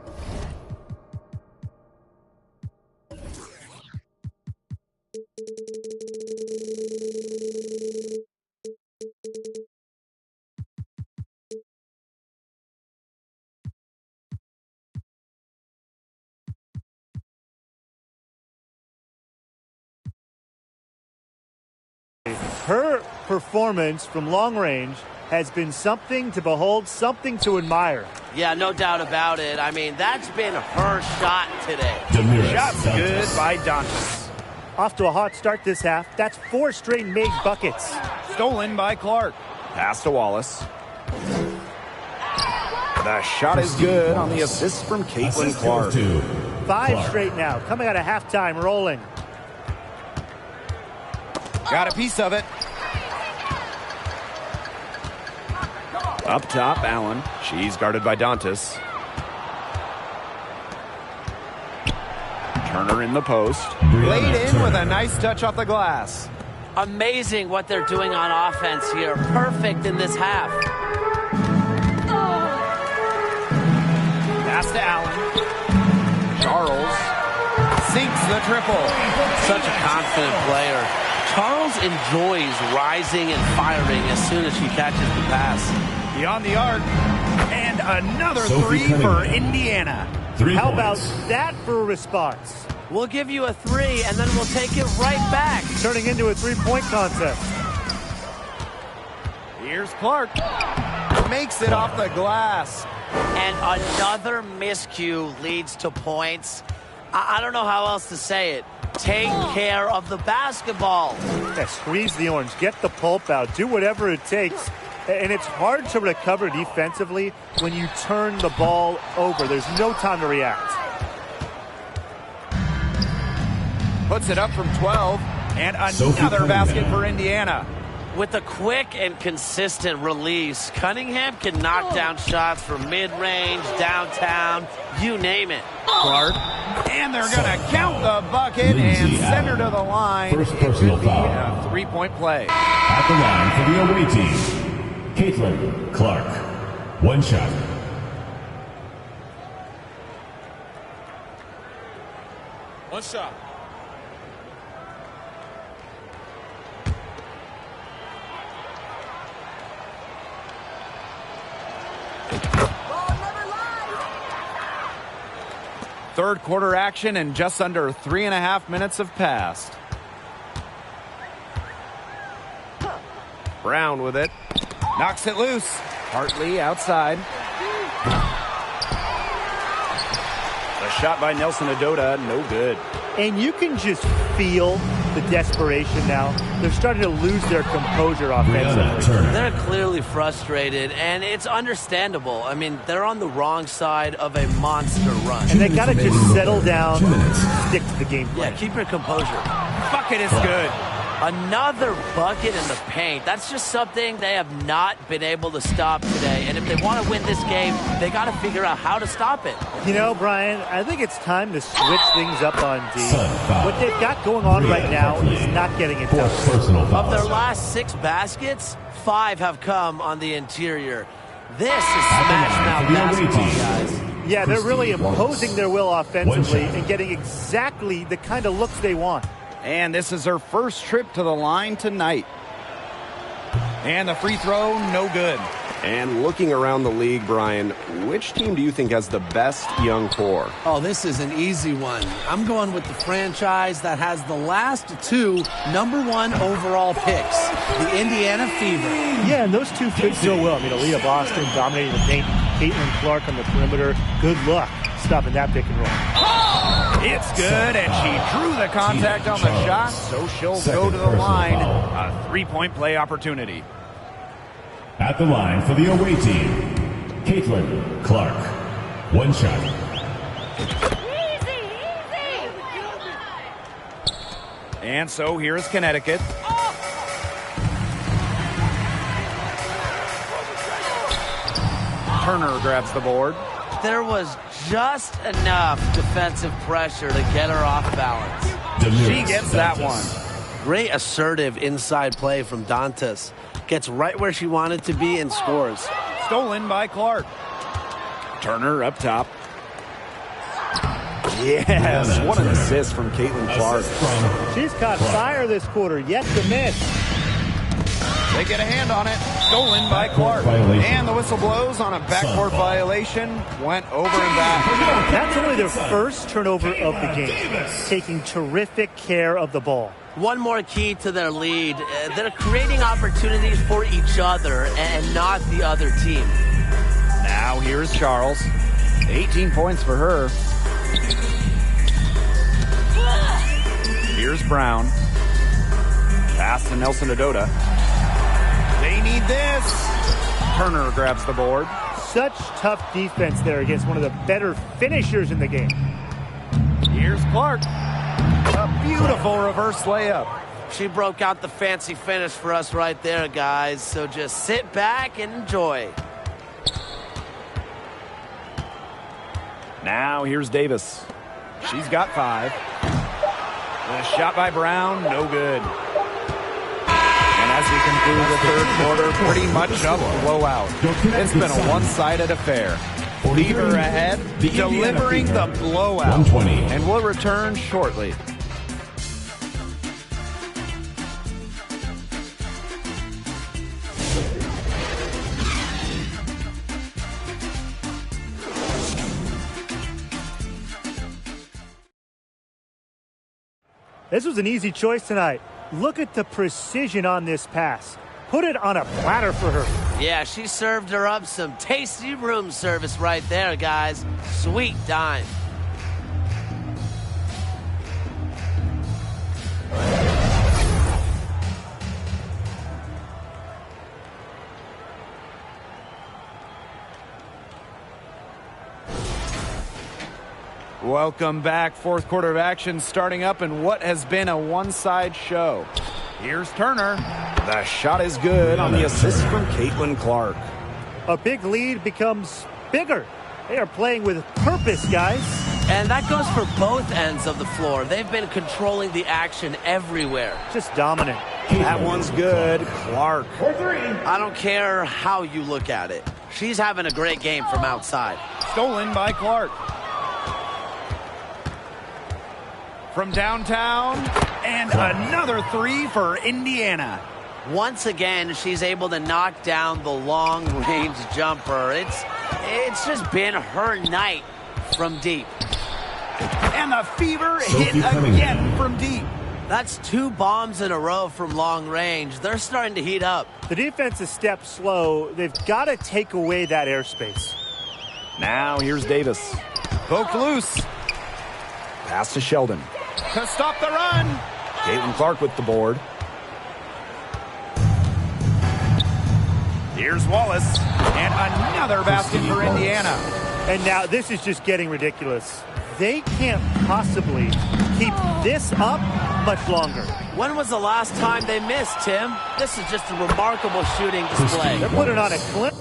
Her performance from long range has been something to behold, something to admire. Yeah, no doubt about it. I mean, that's been her shot today. Shot's good by Dantas. Off to a hot start this half. That's 4 straight made buckets. Stolen by Clark. Pass to Wallace. The shot is good on the assist from Caitlin Clark. 5 straight now. Coming out of halftime, rolling. Got a piece of it. Up top, Allen. She's guarded by Dantas. Turner in the post. Laid in with a nice touch off the glass. Amazing what they're doing on offense here. Perfect in this half. Pass to Allen. Charles sinks the triple. Such a confident player. Charles enjoys rising and firing as soon as she catches the pass. Beyond the arc. And another three for Indiana. 3 How points. about that for a response? We'll give you a 3, and then we'll take it right back. Turning into a 3-point contest. Here's Clark. Makes it off the glass. And another miscue leads to points. I don't know how else to say it. Take care of the basketball. Yeah, squeeze the orange. Get the pulp out. Do whatever it takes. And it's hard to recover defensively when you turn the ball over. There's no time to react. Puts it up from 12. And another basket for Indiana. With a quick and consistent release, Cunningham can knock down shots from mid-range, downtown, you name it. Clark. And they're going to count the bucket and send her to the line. First It could personal be foul. a 3-point play. At the line for the away team, Caitlin Clark. 1 shot. One shot. Third quarter action and just under 3.5 minutes have passed. Brown with it. Knocks it loose. Hartley outside. The shot by Nelson Adota, no good. And you can just feel the desperation now. They're starting to lose their composure offensively. They're clearly frustrated, and it's understandable. I mean, they're on the wrong side of a monster run. And they got to just settle down, stick to the game plan. Yeah, keep your composure. Bucket is good. Another bucket in the paint. That's just something they have not been able to stop today. And if they want to win this game, they got to figure out how to stop it. You know, Brian, I think it's time to switch things up on D. What they've got going on right now is not getting it done. Of their last 6 baskets, 5 have come on the interior. This is smash-mouth basketball, guys. Yeah, they're really imposing their will offensively and getting exactly the kind of looks they want. And this is her first trip to the line tonight. And the free throw, no good. And looking around the league, Brian, which team do you think has the best young core? Oh, this is an easy one. I'm going with the franchise that has the last 2 #1 overall picks, the Indiana Fever. Yeah, and those two fit so well. I mean, Aaliyah Boston dominating the paint, Caitlin Clark on the perimeter. Good luck stopping that pick and roll. It's good, and she drew the contact on the shot, so she'll go to the line. A 3-point play opportunity. At the line for the away team, Caitlin Clark. 1 shot. And so here's Connecticut. Turner grabs the board. There was just enough defensive pressure to get her off balance. She gets that one. Great assertive inside play from Dantas. Gets right where she wanted to be and scores. Stolen by Clark. Turner up top. Yes, what an assist from Caitlin Clark. She's caught fire this quarter, yet to miss. They get a hand on it. Stolen by Clark. And the whistle blows on a backcourt violation. Went over and back. That's only their first turnover of the game. Taking terrific care of the ball. One more key to their lead. They're creating opportunities for each other and not the other team. Now here's Charles. 18 points for her. Here's Brown. Pass to Nelson Adota. They need this. Turner grabs the board. Such tough defense there against one of the better finishers in the game. Here's Clark. A beautiful reverse layup. She broke out the fancy finish for us right there, guys. So just sit back and enjoy. Now here's Davis. She's got 5. And a shot by Brown, no good. And as we conclude the third quarter, pretty much a blowout. It's been a one-sided affair. Fever ahead, delivering the blowout. 120. And we'll return shortly. This was an easy choice tonight. Look at the precision on this pass. Put it on a platter for her. Yeah, she served her up some tasty room service right there, guys. Sweet dime. Welcome back. Fourth quarter of action starting up in what has been a one-side show. Here's Turner. The shot is good on the assist from Caitlin Clark. A big lead becomes bigger. They are playing with purpose, guys. And that goes for both ends of the floor. They've been controlling the action everywhere. Just dominant. That one's good. Clark. I don't care how you look at it. She's having a great game from outside. Stolen by Clark. From downtown, and another 3 for Indiana. Once again, she's able to knock down the long-range jumper. It's just been her night from deep. And the fever hit again from deep. That's 2 bombs in a row from long range. They're starting to heat up. The defense is stepped slow. They've got to take away that airspace. Now here's Davis. Poked loose. Pass to Sheldon. To stop the run. Caitlin Clark with the board. Here's Wallace. And another basket for Indiana. And now this is just getting ridiculous. They can't possibly keep this up much longer. When was the last time they missed, Tim? This is just a remarkable shooting display. They're putting on a clip.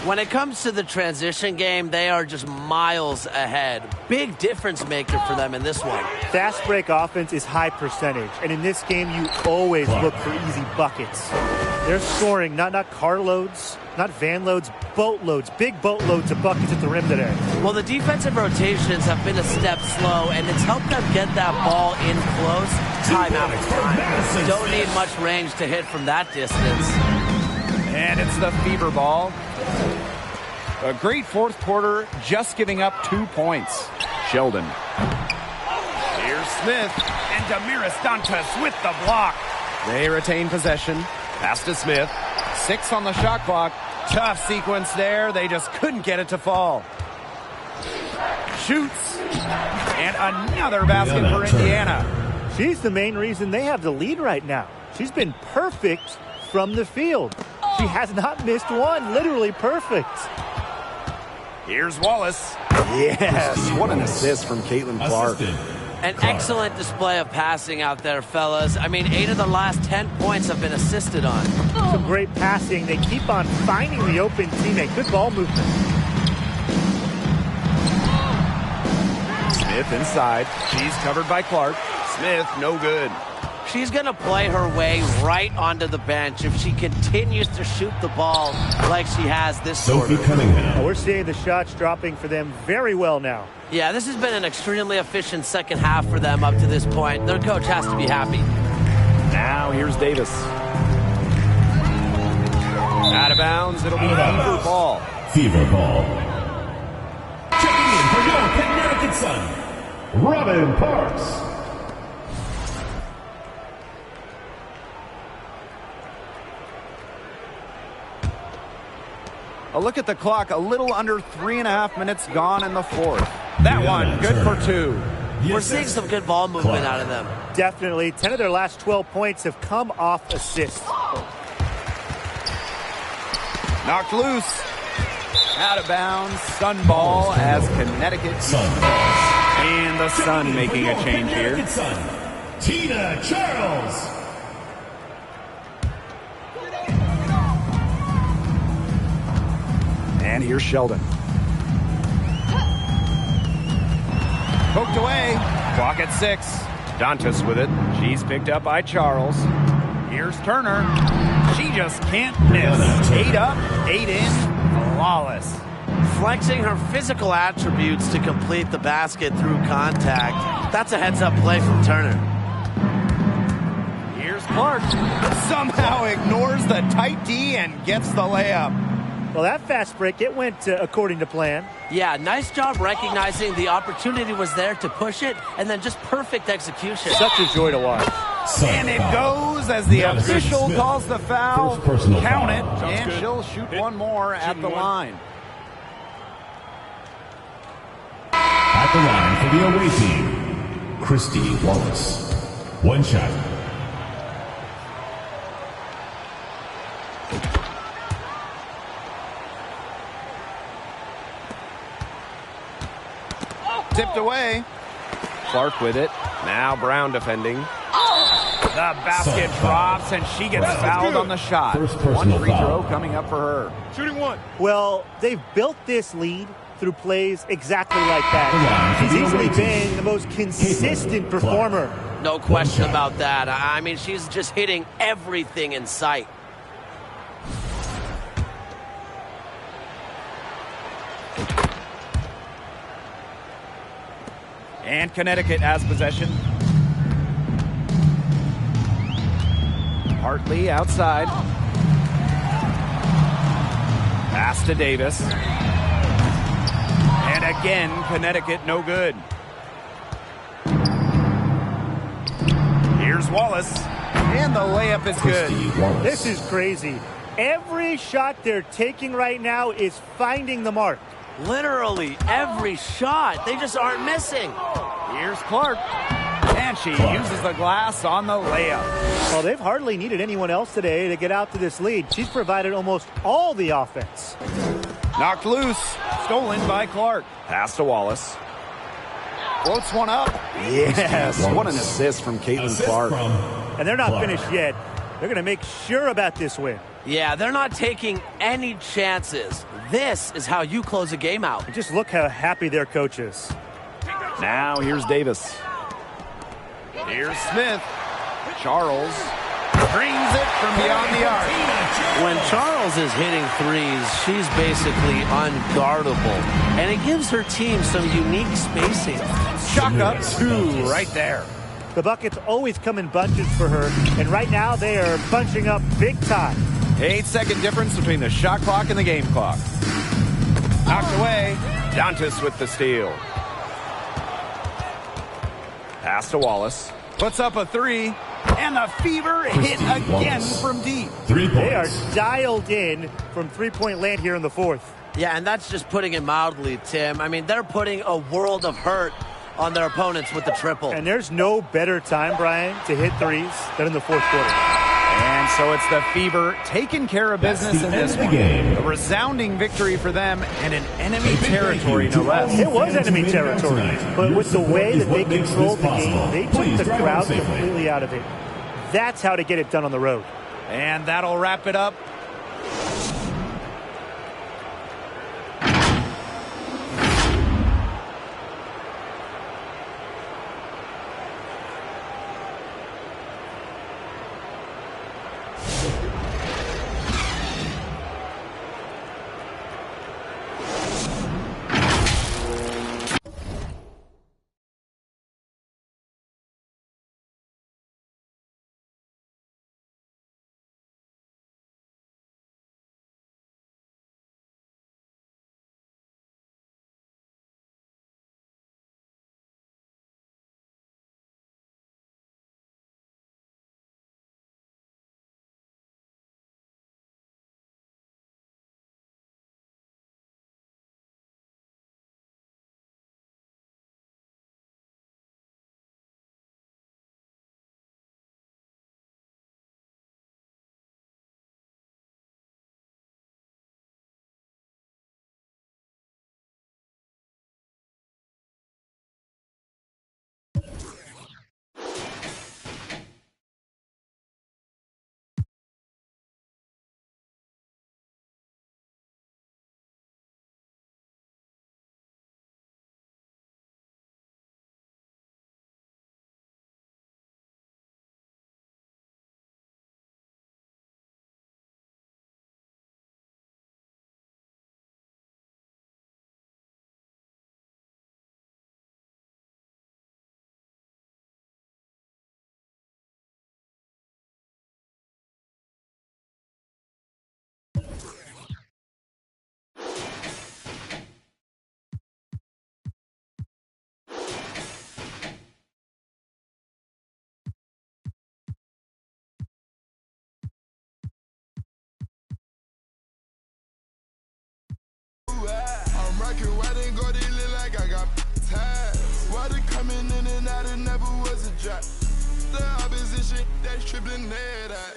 When it comes to the transition game, they are just miles ahead. Big difference maker for them in this one. Fast break offense is high percentage, and in this game, you always look for easy buckets. They're scoring not carloads, not van loads, boatloads, big boatloads of buckets at the rim today. Well, the defensive rotations have been a step slow, and it's helped them get that ball in close time after time. Don't need much range to hit from that distance. And it's the fever ball. A great fourth quarter, just giving up 2 points. Sheldon. Here's Smith. And Damiris Dantas with the block. They retain possession. Pass to Smith. 6 on the shot clock. Tough sequence there. They just couldn't get it to fall. Shoots. And another basket for Indiana. She's the main reason they have the lead right now. She's been perfect from the field. She has not missed one. Literally perfect. Here's Wallace. Yes, what an assist from Caitlin Clark. An excellent display of passing out there, fellas. I mean, 8 of the last 10 points have been assisted on. Some great passing. They keep on finding the open teammate. Good ball movement. Smith inside. She's covered by Clark. Smith, no good. She's going to play her way right onto the bench if she continues to shoot the ball like she has this quarter. We're seeing the shots dropping for them very well now. Yeah, this has been an extremely efficient second half for them up to this point. Their coach has to be happy. Now here's Davis. Out of bounds. It'll be fever ball. Fever ball. Checking in for your Connecticut Sun, Robin Parks. A look at the clock, a little under 3.5 minutes gone in the fourth. That one, good for 2. We're seeing some good ball movement out of them. Definitely. 10 of their last 12 points have come off assists. Knocked loose. Out of bounds. Sun ball as Connecticut. Sun ball. And the Sun making a change here. Sun, Tina Charles. And here's Sheldon. Poked away. Clock at 6. Dantas with it. She's picked up by Charles. Here's Turner. She just can't miss. 8 up, 8 in. Flawless. Flexing her physical attributes to complete the basket through contact. That's a heads-up play from Turner. Here's Clark. Somehow ignores the tight D and gets the layup. Well, that fast break, it went according to plan. Yeah, nice job recognizing the opportunity was there to push it, and then just perfect execution. Such a joy to watch. And it goes as the official calls the foul. Count it, and she'll shoot one more at the line. At the line for the away team, Christy Wallace. One shot. Tipped away. Clark with it. Now Brown defending. The basket drops, and she gets fouled on the shot. One free throw coming up for her. Shooting one. Well, they've built this lead through plays exactly like that. She's easily been the most consistent performer. No question about that. I mean, she's just hitting everything in sight. And Connecticut has possession. Hartley outside. Pass to Davis. And again, Connecticut no good. Here's Wallace. And the layup is good. This is crazy. Every shot they're taking right now is finding the mark. Literally every shot. They just aren't missing. Here's Clark. And she uses the glass on the layup. Well, they've hardly needed anyone else today to get out to this lead. She's provided almost all the offense. Knocked loose. Stolen by Clark. Pass to Wallace. Floats one up. Yes. What an assist from Caitlin Clark. And they're not finished yet. They're going to make sure about this win. Yeah, they're not taking any chances. This is how you close a game out. And just look how happy their coach is. Now here's Davis. Here's Smith. Charles drains it from beyond the arc. When Charles is hitting threes, she's basically unguardable. And it gives her team some unique spacing. Chuck up two right there. The buckets always come in bunches for her. And right now they are bunching up big time. 8-second difference between the shot clock and the game clock. Knocked away. Dantas with the steal. Pass to Wallace. Puts up a three. And the Fever hit again from deep. They are dialed in from three-point land here in the fourth. Yeah, and that's just putting it mildly, Tim. I mean, they're putting a world of hurt on their opponents with the triple. And there's no better time, Brian, to hit threes than in the fourth quarter. And so it's the Fever taking care of business in this one. A resounding victory for them and an enemy territory, no less. It was enemy territory, but with the way that they controlled the game, they took the crowd completely out of it. That's how to get it done on the road. And that'll wrap it up. I'm rocking white and gold, it look like I got ties. Water coming in and out, it never was a drop. The opposition, that's tripling that out.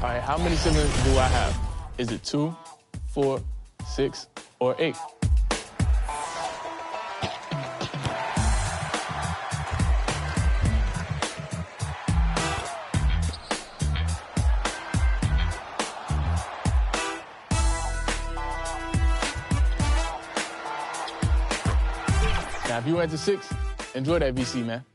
All right, how many siblings do I have? Is it 2, 4, 6, or 8? Now, if you went to 6, enjoy that VC, man.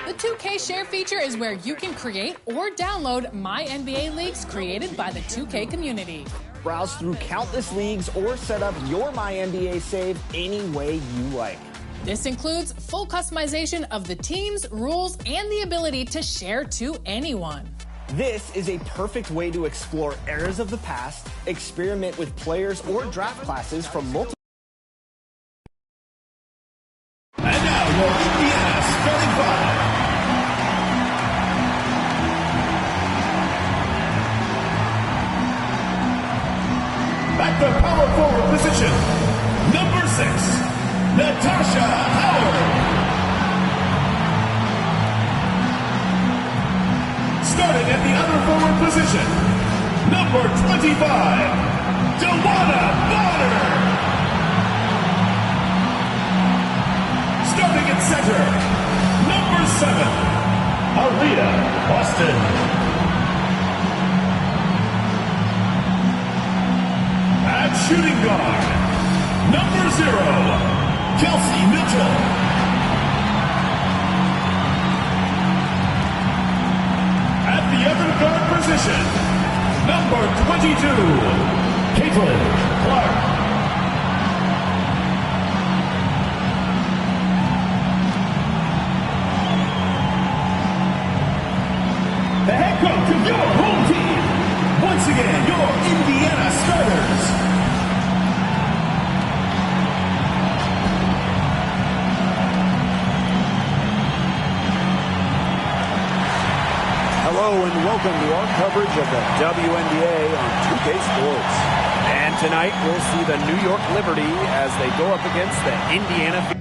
The 2K Share feature is where you can create or download My NBA leagues created by the 2K community. Browse through countless leagues or set up your My NBA save any way you like. This includes full customization of the teams, rules, and the ability to share to anyone. This is a perfect way to explore eras of the past, experiment with players or draft classes from multiple. And now your Indiana starting five. At the power forward position, number 6, Natasha Howard. Starting at the other forward position, number 25, Dewana Bonner. Starting at center, number 7, Aaliyah Boston. At shooting guard, number 0, Kelsey Mitchell. At the other guard position, number 22, Caitlin Clark. The head coach of your home team, once again, your Indiana starters. Hello and welcome to our coverage of the WNBA on 2K Sports. And tonight we'll see the New York Liberty as they go up against the Indiana.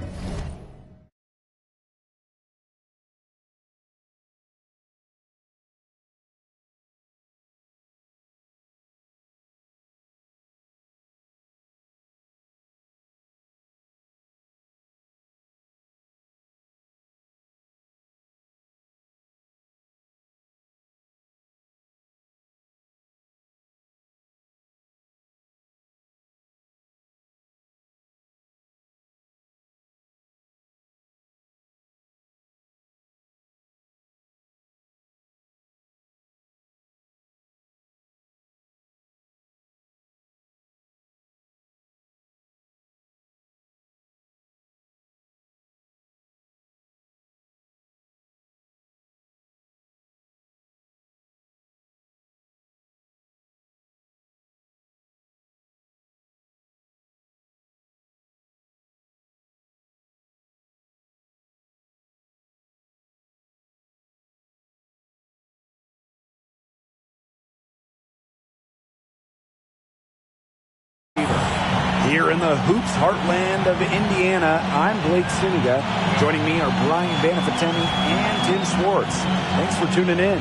Here in the hoops heartland of Indiana, I'm Blake Suniga. Joining me are Brian Banafiteni and Tim Schwartz. Thanks for tuning in.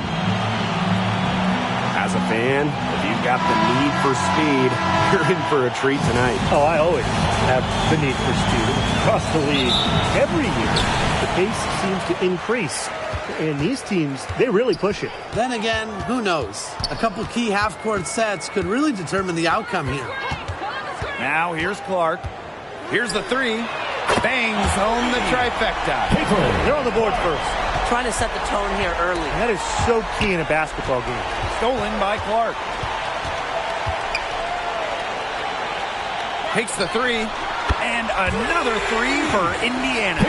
As a fan, if you've got the need for speed, you're in for a treat tonight. Oh, I always have the need for speed across the league. Every year, the pace seems to increase. And these teams, they really push it. Then again, who knows? A couple key half-court sets could really determine the outcome here. Now here's Clark. Here's the 3. Bangs home the trifecta. They're on the board first. Trying to set the tone here early. That is so key in a basketball game. Stolen by Clark. Takes the 3. And another 3 for Indiana.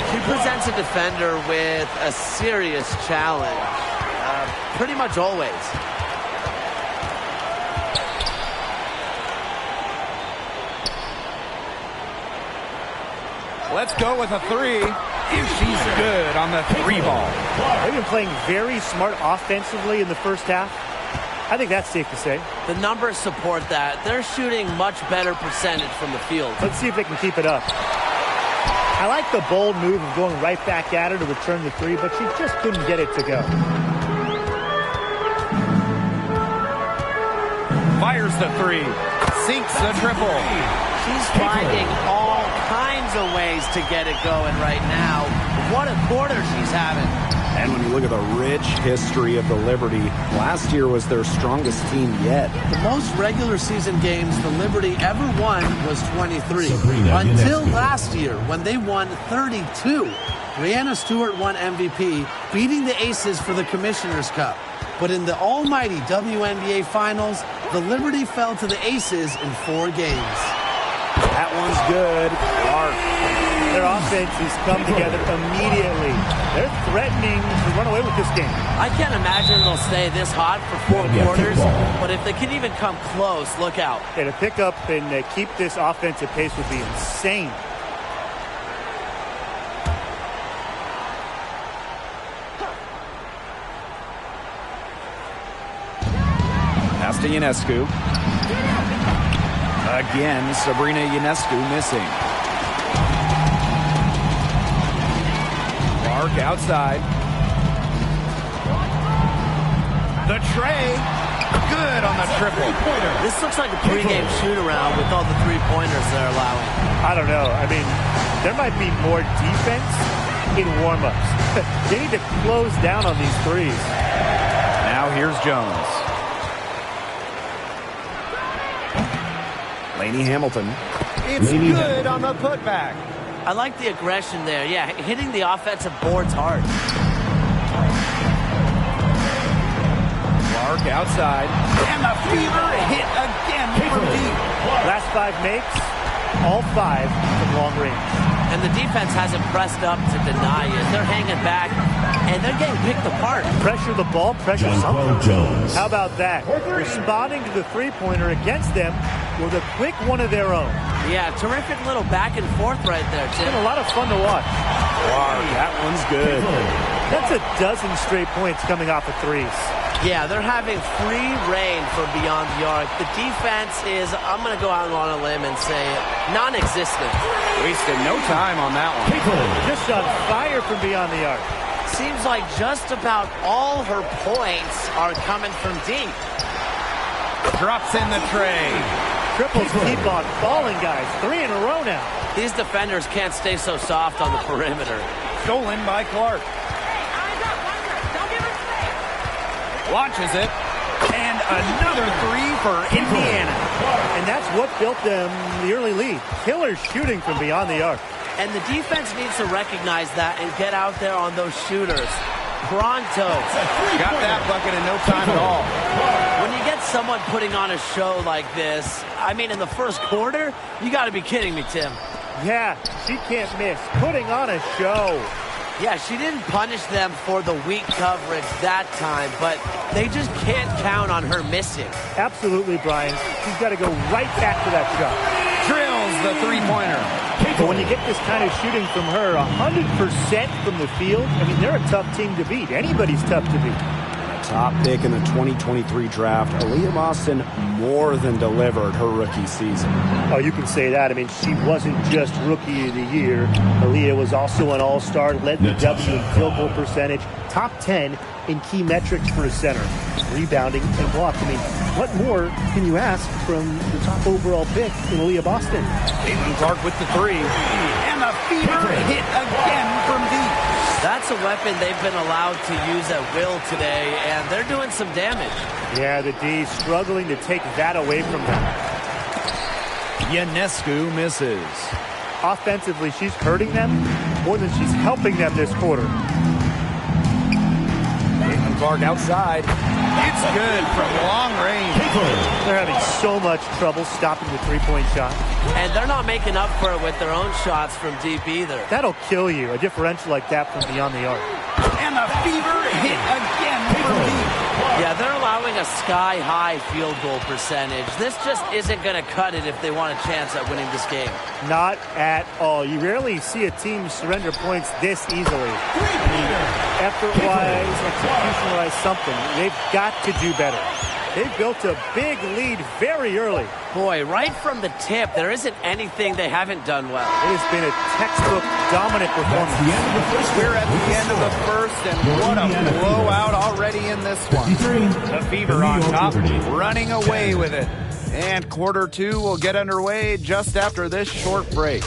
She presents a defender with a serious challenge. Pretty much always. Let's go with a 3. If she's good on the 3 ball. They've been playing very smart offensively in the first half. I think that's safe to say. The numbers support that. They're shooting much better percentage from the field. Let's see if they can keep it up. I like the bold move of going right back at her to return the three, but she just couldn't get it to go. Fires the three. Sinks the triple. She's finding all kinds of ways to get it going right now. What a quarter she's having. And when you look at the rich history of the Liberty, last year was their strongest team yet. The most regular season games the Liberty ever won was 23. Until last year, when they won 32. Brianna Stewart won MVP, beating the Aces for the Commissioner's Cup. But in the almighty WNBA Finals, the Liberty fell to the Aces in 4 games. That one's good. Clark. Their offense has come together immediately. They're threatening to run away with this game. I can't imagine they'll stay this hot for 4 quarters, but if they can even come close, look out. Yeah, to pick up and keep this offensive pace would be insane. Pass to Ionescu. Again, Sabrina Ionescu missing. Clark outside. The tray. Good on the triple. This looks like a pregame shoot-around with all the three-pointers they're allowing. I don't know. I mean, there might be more defense in warm-ups. They need to close down on these threes. Now here's Jones. Laney Hamilton. It's good on the putback. I like the aggression there. Yeah, hitting the offensive boards hard. Clark outside. And the fever hit again from deep. Last 5 makes, all 5 from long range. And the defense hasn't pressed up to deny it. They're hanging back, and they're getting picked apart. Pressure the ball, pressure something. Jones. How about that? Responding to the three-pointer against them with a quick one of their own. Yeah, terrific little back and forth right there, Tim. It's been a lot of fun to watch. Clark, that one's good. That's a dozen straight points coming off of threes. Yeah, they're having free reign from beyond the arc. The defense is, I'm going to go out on a limb and say, non-existent. Wasted no time on that one. Just on fire from beyond the arc. Seems like just about all her points are coming from deep. Drops in the tray. Triples keep on falling, guys. 3 in a row now. These defenders can't stay so soft on the perimeter. Stolen by Clark. Launches it. And another 3 for Indiana. And that's what built them the early lead. Killer shooting from beyond the arc. And the defense needs to recognize that and get out there on those shooters. Pronto. Got that bucket in no time at all. When you get someone putting on a show like this, I mean, in the first quarter, you got to be kidding me, Tim. Yeah, she can't miss. Putting on a show. Yeah, she didn't punish them for the weak coverage that time, but they just can't count on her missing. Absolutely, Brian. She's got to go right back to that shot. Drills the three-pointer. But when you get this kind of shooting from her, 100% from the field, I mean, they're a tough team to beat. Anybody's tough to beat. Top pick in the 2023 draft, Aaliyah Boston more than delivered her rookie season. Oh, you can say that. I mean, she wasn't just Rookie of the Year. Aaliyah was also an All-Star, led the W in field goal percentage, top 10 in key metrics for a center, rebounding and block. I mean, what more can you ask from the top overall pick in Aaliyah Boston? Caitlin Clark with the 3. And the fever hit again from deep. That's a weapon they've been allowed to use at will today, and they're doing some damage. Yeah, the D struggling to take that away from them. Ionescu misses. Offensively, she's hurting them more than she's helping them this quarter. Caitlin Clark outside. It's good from long range. They're having so much trouble stopping the three-point shot. And they're not making up for it with their own shots from deep either. That'll kill you, a differential like that from beyond the arc. And the fever hit again from deep. Yeah, they're allowing a sky-high field goal percentage. This just isn't going to cut it if they want a chance at winning this game. Not at all. You rarely see a team surrender points this easily. Effort-wise, execution-wise, something. They've got to do better. They've built a big lead very early. Boy, right from the tip, there isn't anything they haven't done well. It has been a textbook dominant performance. We're at the end of the first, and what a blowout already in this one. The Fever on top, running away with it. And quarter two will get underway just after this short break.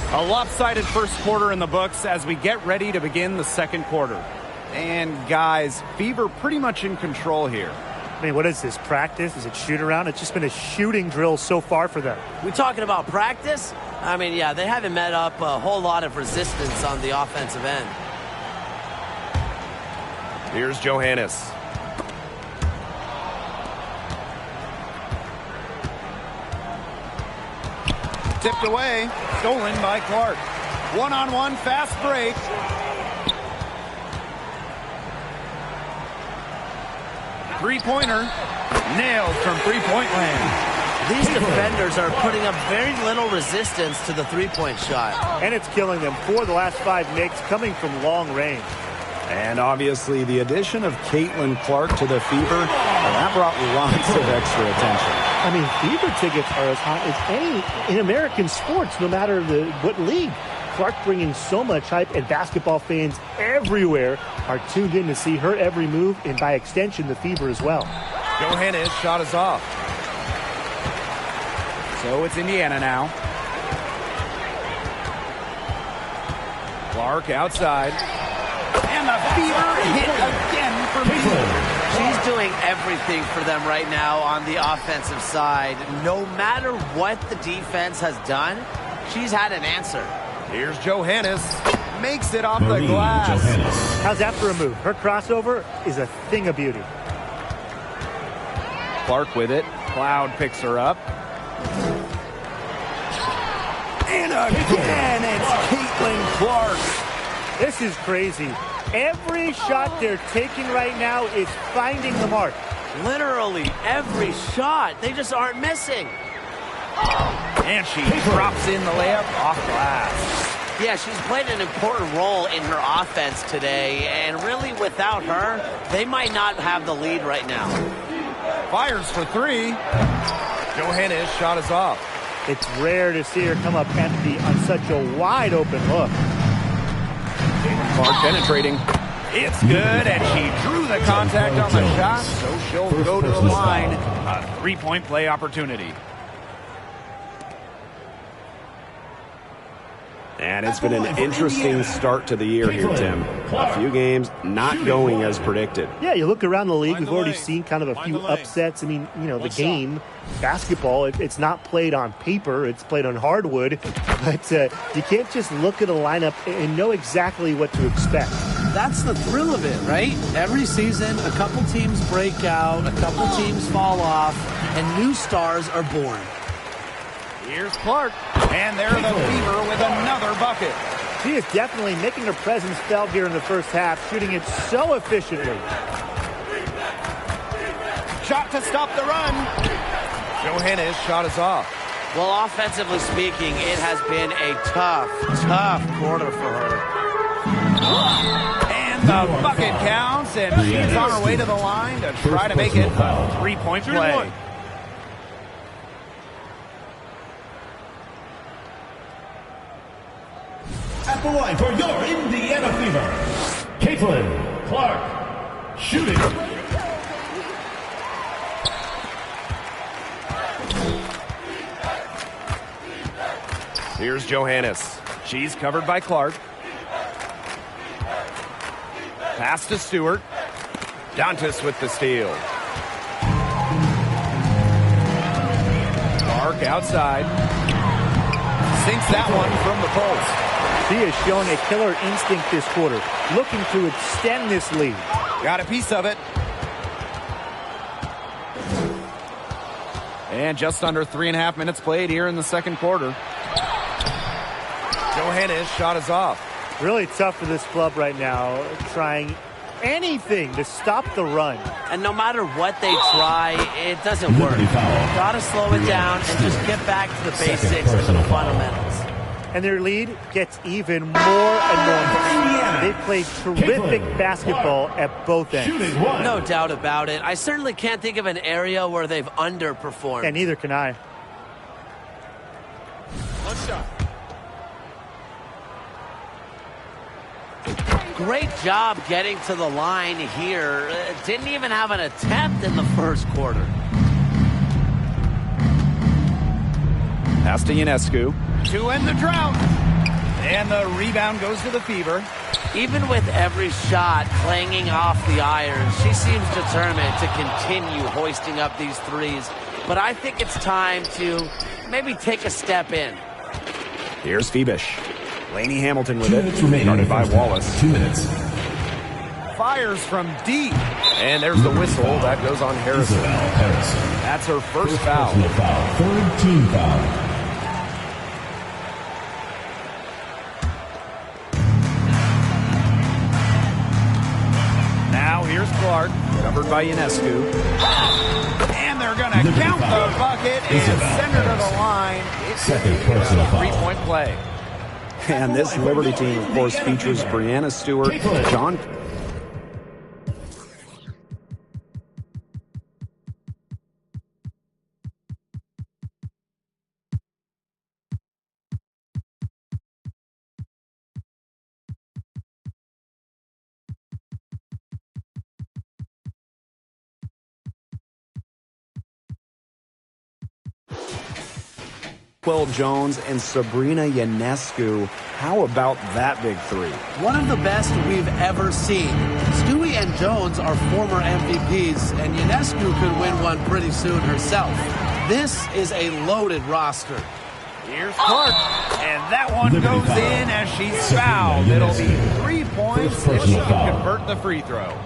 A lopsided first quarter in the books as we get ready to begin the second quarter. And guys, Fever pretty much in control here. I mean, what is this, practice? Is it shoot around? It's just been a shooting drill so far for them. We talking about practice? I mean, yeah, they haven't met up a whole lot of resistance on the offensive end. Here's Johannes. Tipped away, stolen by Clark. One-on-one fast break. Three-pointer, nailed from three-point land. These defenders are putting up very little resistance to the three-point shot. And it's killing them. 4 of the last 5 makes coming from long range. And obviously the addition of Caitlin Clark to the Fever, that brought lots of extra attention. I mean, Fever tickets are as hot as any in American sports, no matter what league. Clark bringing so much hype, and basketball fans everywhere are tuned in to see her every move, and by extension, the Fever as well. Johannes shot is off. So it's Indiana now. Clark outside. And the Fever hit again for me. She's doing everything for them right now on the offensive side. No matter what the defense has done, she's had an answer. Here's Johannes. Makes it off the glass. How's that for a move? Her crossover is a thing of beauty. Clark with it. Cloud picks her up. And again, it's Caitlin Clark. This is crazy. Every shot they're taking right now is finding the mark. Literally every shot. They just aren't missing. And she drops in the layup off glass. Yeah, she's played an important role in her offense today, and really without her, they might not have the lead right now. Fires for three. Johannes' shot is off. It's rare to see her come up empty on such a wide open look. Clark penetrating. It's good, and she drew the contact on the shot, so she'll go to the line. A three-point play opportunity. And it's been an interesting start to the year here, Tim. A few games not going as predicted. Yeah, you look around the league, we've already seen kind of a few upsets. I mean, you know, the game, basketball, it's not played on paper, it's played on hardwood. But you can't just look at a lineup and know exactly what to expect. That's the thrill of it, right? Every season, a couple teams break out, a couple teams fall off, and new stars are born. Here's Clark, and they're the Fever with another bucket. She is definitely making her presence felt here in the first half, shooting it so efficiently. Shot to stop the run. Johannes' shot is off. Well, offensively speaking, it has been a tough quarter for her. And the bucket counts, and she's on her way to the line to try to make it a three-point play. At the line for your Indiana Fever, Caitlin Clark, shooting. Here's Johannes. She's covered by Clark. Pass to Stewart. Dantas with the steal. Clark outside. sinks that one from the post. She has shown a killer instinct this quarter, looking to extend this lead. Got a piece of it. And just under 3.5 minutes played here in the second quarter. Johannes' shot is off. Really tough for this club right now, trying anything to stop the run. And no matter what they try, it doesn't work. Got to slow it down and just get back to the basics and the fundamentals. And their lead gets even more and more. They've played terrific basketball at both ends. No doubt about it. I certainly can't think of an area where they've underperformed. And neither can I. One shot. Great job getting to the line here. Didn't even have an attempt in the first quarter. Pass to Ionescu. To end the drought. And the rebound goes to the Fever. Even with every shot clanging off the iron, she seems determined to continue hoisting up these threes. But I think it's time to maybe take a step in. Here's Phoebish. Laney Hamilton with 2 it. minutes remaining. Guarded by Wallace. 2 minutes. Fires from deep. And there's the whistle. That goes on Harrison. Isabel Harrison. That's her first foul. Personal foul. Third team foul. Now here's Clark. Covered by Ionescu. And they're going to count the bucket and send her to the line. Second personal foul. 3-point play. And this Liberty team, of course, features Brianna Stewart, John. Quill Jones and Sabrina Ionescu. How about that big three? One of the best we've ever seen. Stewie and Jones are former MVPs, and Ionescu could win one pretty soon herself. This is a loaded roster. Here's Clark, and that one goes in as she's fouled. It'll be 3 points if she can convert the free throw.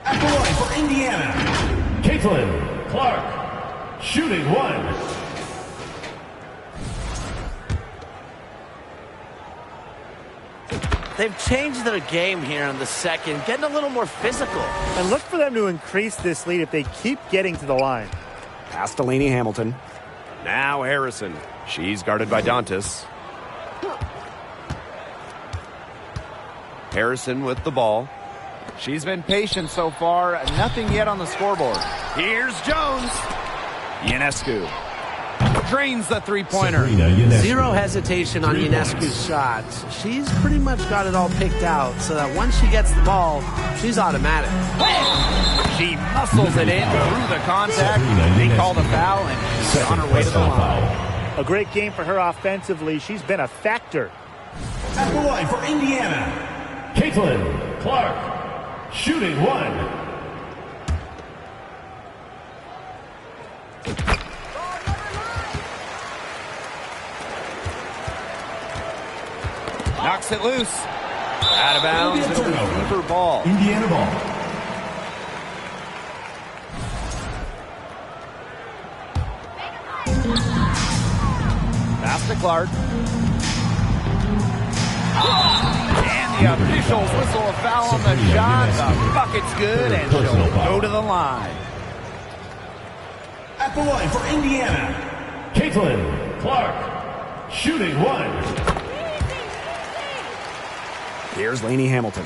At the line for Indiana, Caitlin Clark, shooting one. They've changed their game here in the second, getting a little more physical. And look for them to increase this lead if they keep getting to the line. Pass to Laney Hamilton. Now Harrison. She's guarded by Dantas. Harrison with the ball. She's been patient so far. Nothing yet on the scoreboard. Here's Jones. Ionescu drains the three-pointer. Zero hesitation on Ionescu's shot. She's pretty much got it all picked out so that once she gets the ball, she's automatic. She muscles it in through the contact. They call the foul, and she's on her way to the line. A great game for her offensively. She's been a factor. At the line for Indiana, Caitlin Clark, shooting one. Knocks it loose. Out of bounds. It'll be Fever ball. Indiana ball. Pass to Clark. And the officials whistle a foul on the shot. The bucket's good, and she'll go to the line. At the line for Indiana, Caitlin Clark, shooting one. Here's Laney Hamilton.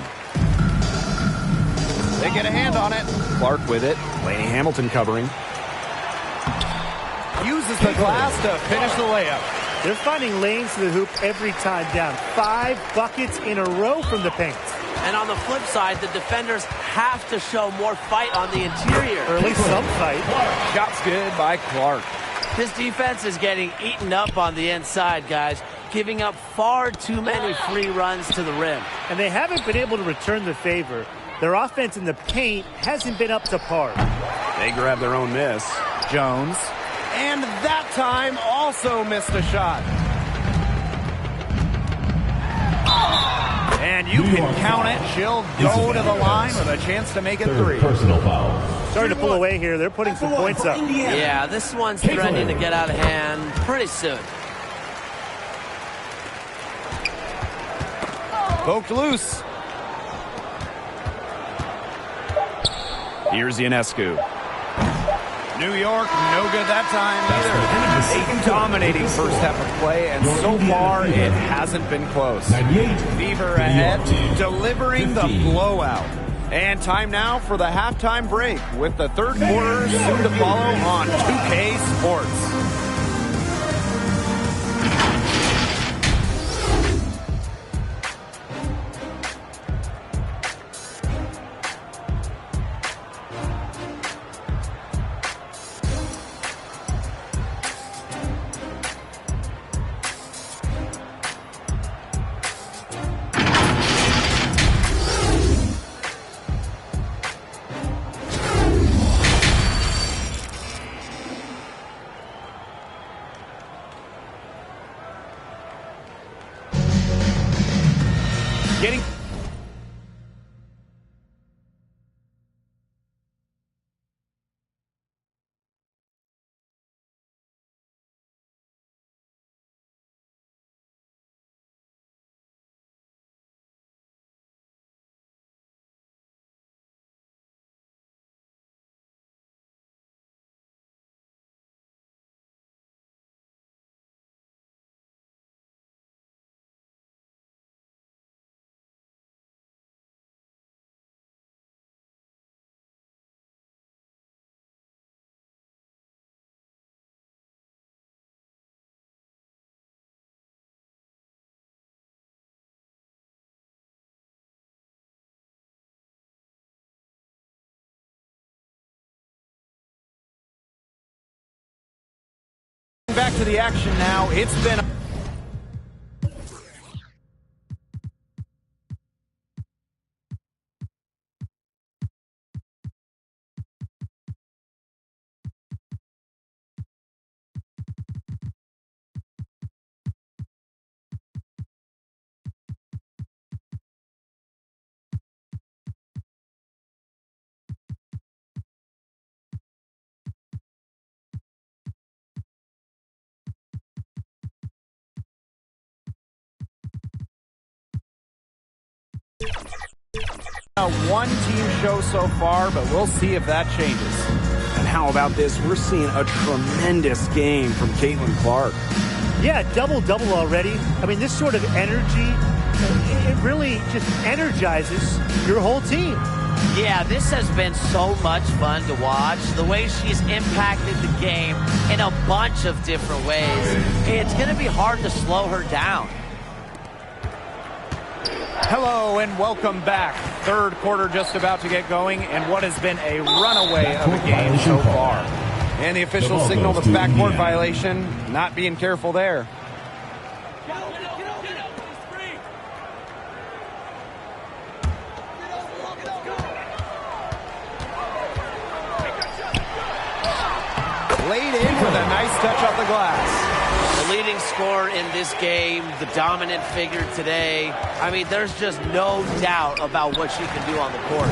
They get a hand on it. Clark with it. Laney Hamilton covering. Uses the glass to finish the layup. They're finding lanes to the hoop every time down. 5 buckets in a row from the paint. And on the flip side, the defenders have to show more fight on the interior. Or at least some fight. Shot's good by Clark. This defense is getting eaten up on the inside, guys, giving up far too many free runs to the rim. And they haven't been able to return the favor. Their offense in the paint hasn't been up to par. They grab their own miss. Jones. And that time also missed a shot. And you can count it. She'll go to the line with a chance to make it 3. Personal foul. Starting to pull away here. They're putting some points up. Yeah, this one's threatening to get out of hand pretty soon. Poked loose. Here's Ionescu. New York, no good that time either. A dominating first half of play, and so far it hasn't been close. Fever ahead, delivering the blowout. And time now for the halftime break with the third quarter soon to follow on 2K Sports. Back to the action now. It's been a one-team show so far, but we'll see if that changes. And how about this? We're seeing a tremendous game from Caitlin Clark. Yeah, double-double already. I mean, this sort of energy, it really just energizes your whole team. Yeah, this has been so much fun to watch. The way she's impacted the game in a bunch of different ways. It's going to be hard to slow her down. Hello and welcome back. Third quarter just about to get going, and what has been a runaway of a game so far. And the official signal the backcourt violation, not being careful there. Laid in with a nice touch off the glass. The leading scorer in this game, the dominant figure today. I mean, there's just no doubt about what she can do on the court.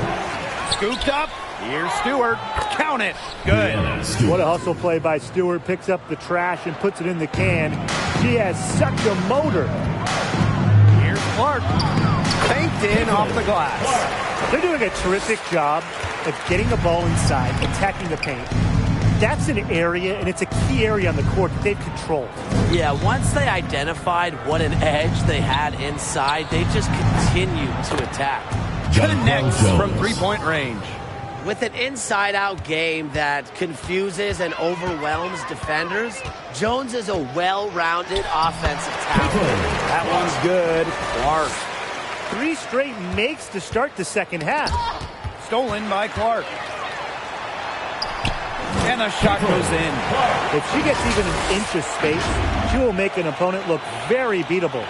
Scooped up. Here's Stewart. Count it. Good. What a hustle play by Stewart. Picks up the trash and puts it in the can. She has such a motor. Here's Clark. Banked in off the glass. They're doing a terrific job of getting the ball inside, attacking the paint. That's an area, and it's a key area on the court that they've controlled. Yeah, once they identified what an edge they had inside, they just continued to attack. Connects from three-point range. With an inside-out game that confuses and overwhelms defenders, Jones is a well-rounded offensive talent. That one's good. Clark. 3 straight makes to start the second half. Stolen by Clark. And the shot goes in. If she gets even an inch of space, she will make an opponent look very beatable.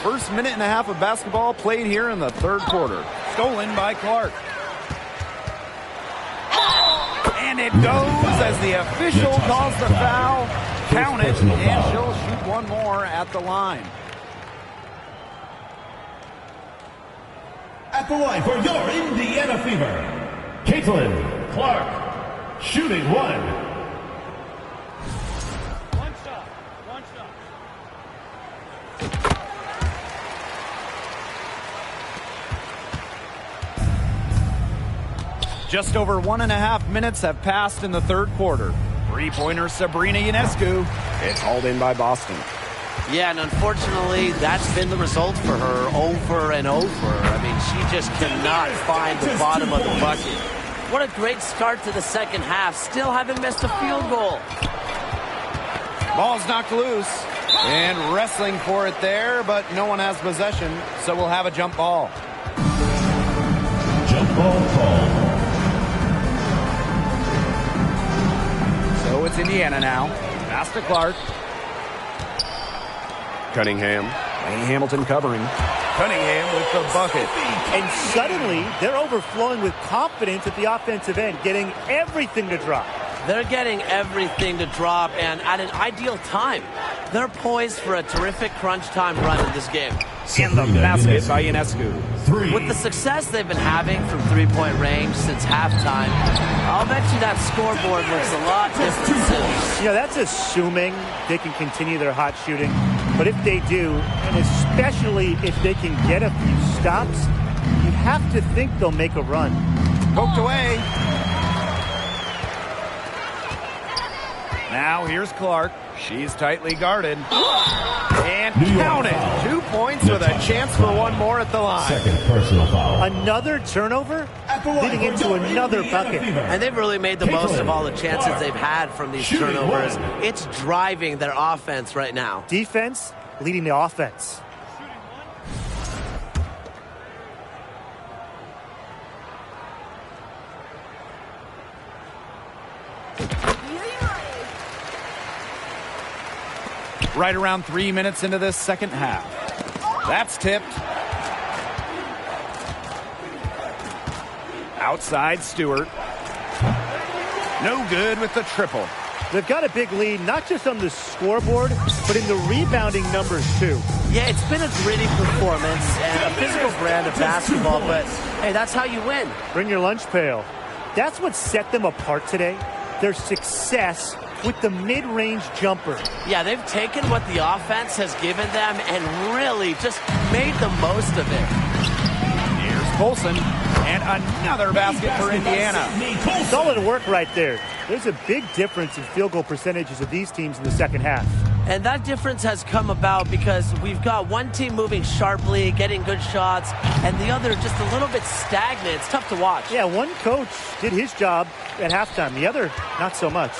First minute and a half of basketball played here in the third quarter. Stolen by Clark. And it goes as the official calls the foul. Count it, and she'll shoot one more at the line. At the line for your Indiana Fever, Caitlin Clark, shooting one. One shot. Just over 1.5 minutes have passed in the third quarter. Three-pointer Sabrina Ionescu. It's hauled in by Boston. Yeah, and unfortunately, that's been the result for her over and over. I mean, she just cannot find the bottom of the bucket. What a great start to the second half. Still haven't missed a field goal. Ball's knocked loose. And wrestling for it there, but no one has possession, so we'll have a jump ball. Jump ball called. So it's Indiana now. Pass to Clark. Cunningham. Lane Hamilton covering. Cunningham with the bucket. And suddenly, they're overflowing with confidence at the offensive end, getting everything to drop. They're getting everything to drop, and at an ideal time. They're poised for a terrific crunch time run in this game. In the basket by Ionescu. With the success they've been having from three-point range since halftime, I'll bet you that scoreboard looks a lot different soon. You know, that's assuming they can continue their hot shooting. But if they do, and especially if they can get a few stops, you have to think they'll make a run. Poked away. Now here's Clark. She's tightly guarded. And count it. 2 points with a chance for one more at the line. Second personal foul. Another turnover leading into another bucket. And they've really made the most of all the chances they've had from these turnovers. It's driving their offense right now. Defense leading the offense. Right around 3 minutes into this second half. That's tipped. Outside Stewart. No good with the triple. They've got a big lead, not just on the scoreboard, but in the rebounding numbers, too. Yeah, it's been a gritty performance and a physical brand of basketball, but, hey, that's how you win. Bring your lunch pail. That's what set them apart today. Their success with the mid-range jumper. Yeah, they've taken what the offense has given them and really just made the most of it. Here's Colson, and another basket for Indiana. Solid work right there. There's a big difference in field goal percentages of these teams in the second half. And that difference has come about because we've got one team moving sharply, getting good shots, and the other just a little bit stagnant. It's tough to watch. Yeah, one coach did his job at halftime. The other, not so much.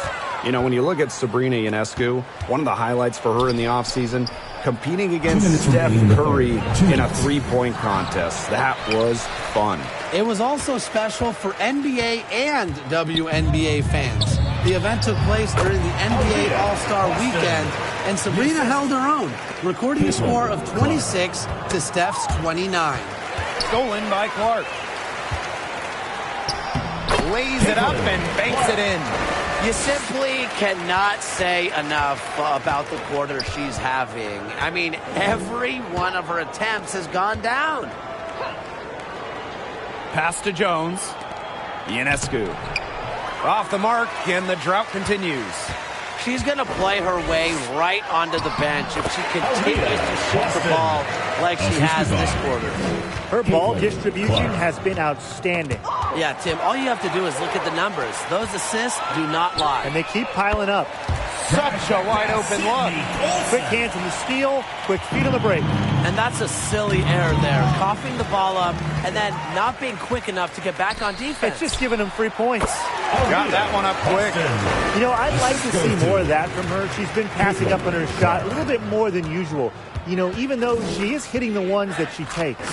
You know, when you look at Sabrina Ionescu, one of the highlights for her in the offseason, competing against Steph Curry in a three-point contest. That was fun. It was also special for NBA and WNBA fans. The event took place during the NBA All-Star Weekend, and Sabrina held her own, recording a score of 26 to Steph's 29. Stolen by Clark. Lays it up and banks it in. You simply cannot say enough about the quarter she's having. I mean, every one of her attempts has gone down. Pass to Jones. Ionescu. Off the mark, and the drought continues. She's going to play her way right onto the bench if she continues to shoot the ball like she has this quarter. Her ball distribution has been outstanding. Yeah, Tim, all you have to do is look at the numbers. Those assists do not lie. And they keep piling up. Such a wide open look. Quick hands on the steal, quick feet on the break. And that's a silly error there. Coughing the ball up and then not being quick enough to get back on defense. It's just giving them 3 points. Got that one up quick. You know, I'd like to see more of that from her. She's been passing up on her shot a little bit more than usual. You know, even though she is hitting the ones that she takes.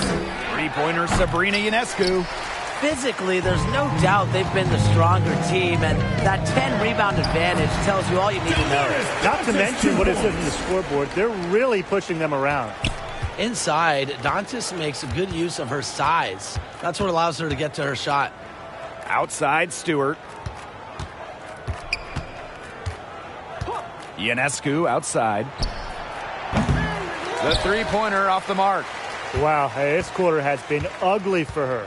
Three-pointer Sabrina Ionescu. Physically, there's no doubt they've been the stronger team, and that 10-rebound advantage tells you all you need to know. Not to mention what it says in the scoreboard. They're really pushing them around. Inside, Dantas makes a good use of her size. That's what allows her to get to her shot. Outside Stewart. Ionescu outside. The three-pointer off the mark. Wow, hey, this quarter has been ugly for her.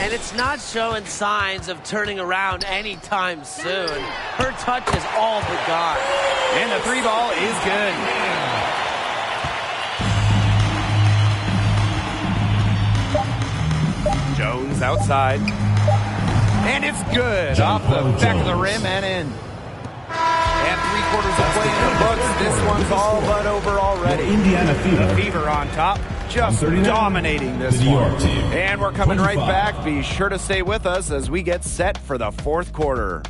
And it's not showing signs of turning around anytime soon. Her touch is all but gone. And the three ball is good. Jones outside. And it's good. Off the back of the rim and in. And 3/4 of play in the books. This one's all but over already. Indiana Fever. The Fever on top. Just dominating this the New one. York team. And we're coming right 25. back. Be sure to stay with us as we get set for the fourth quarter.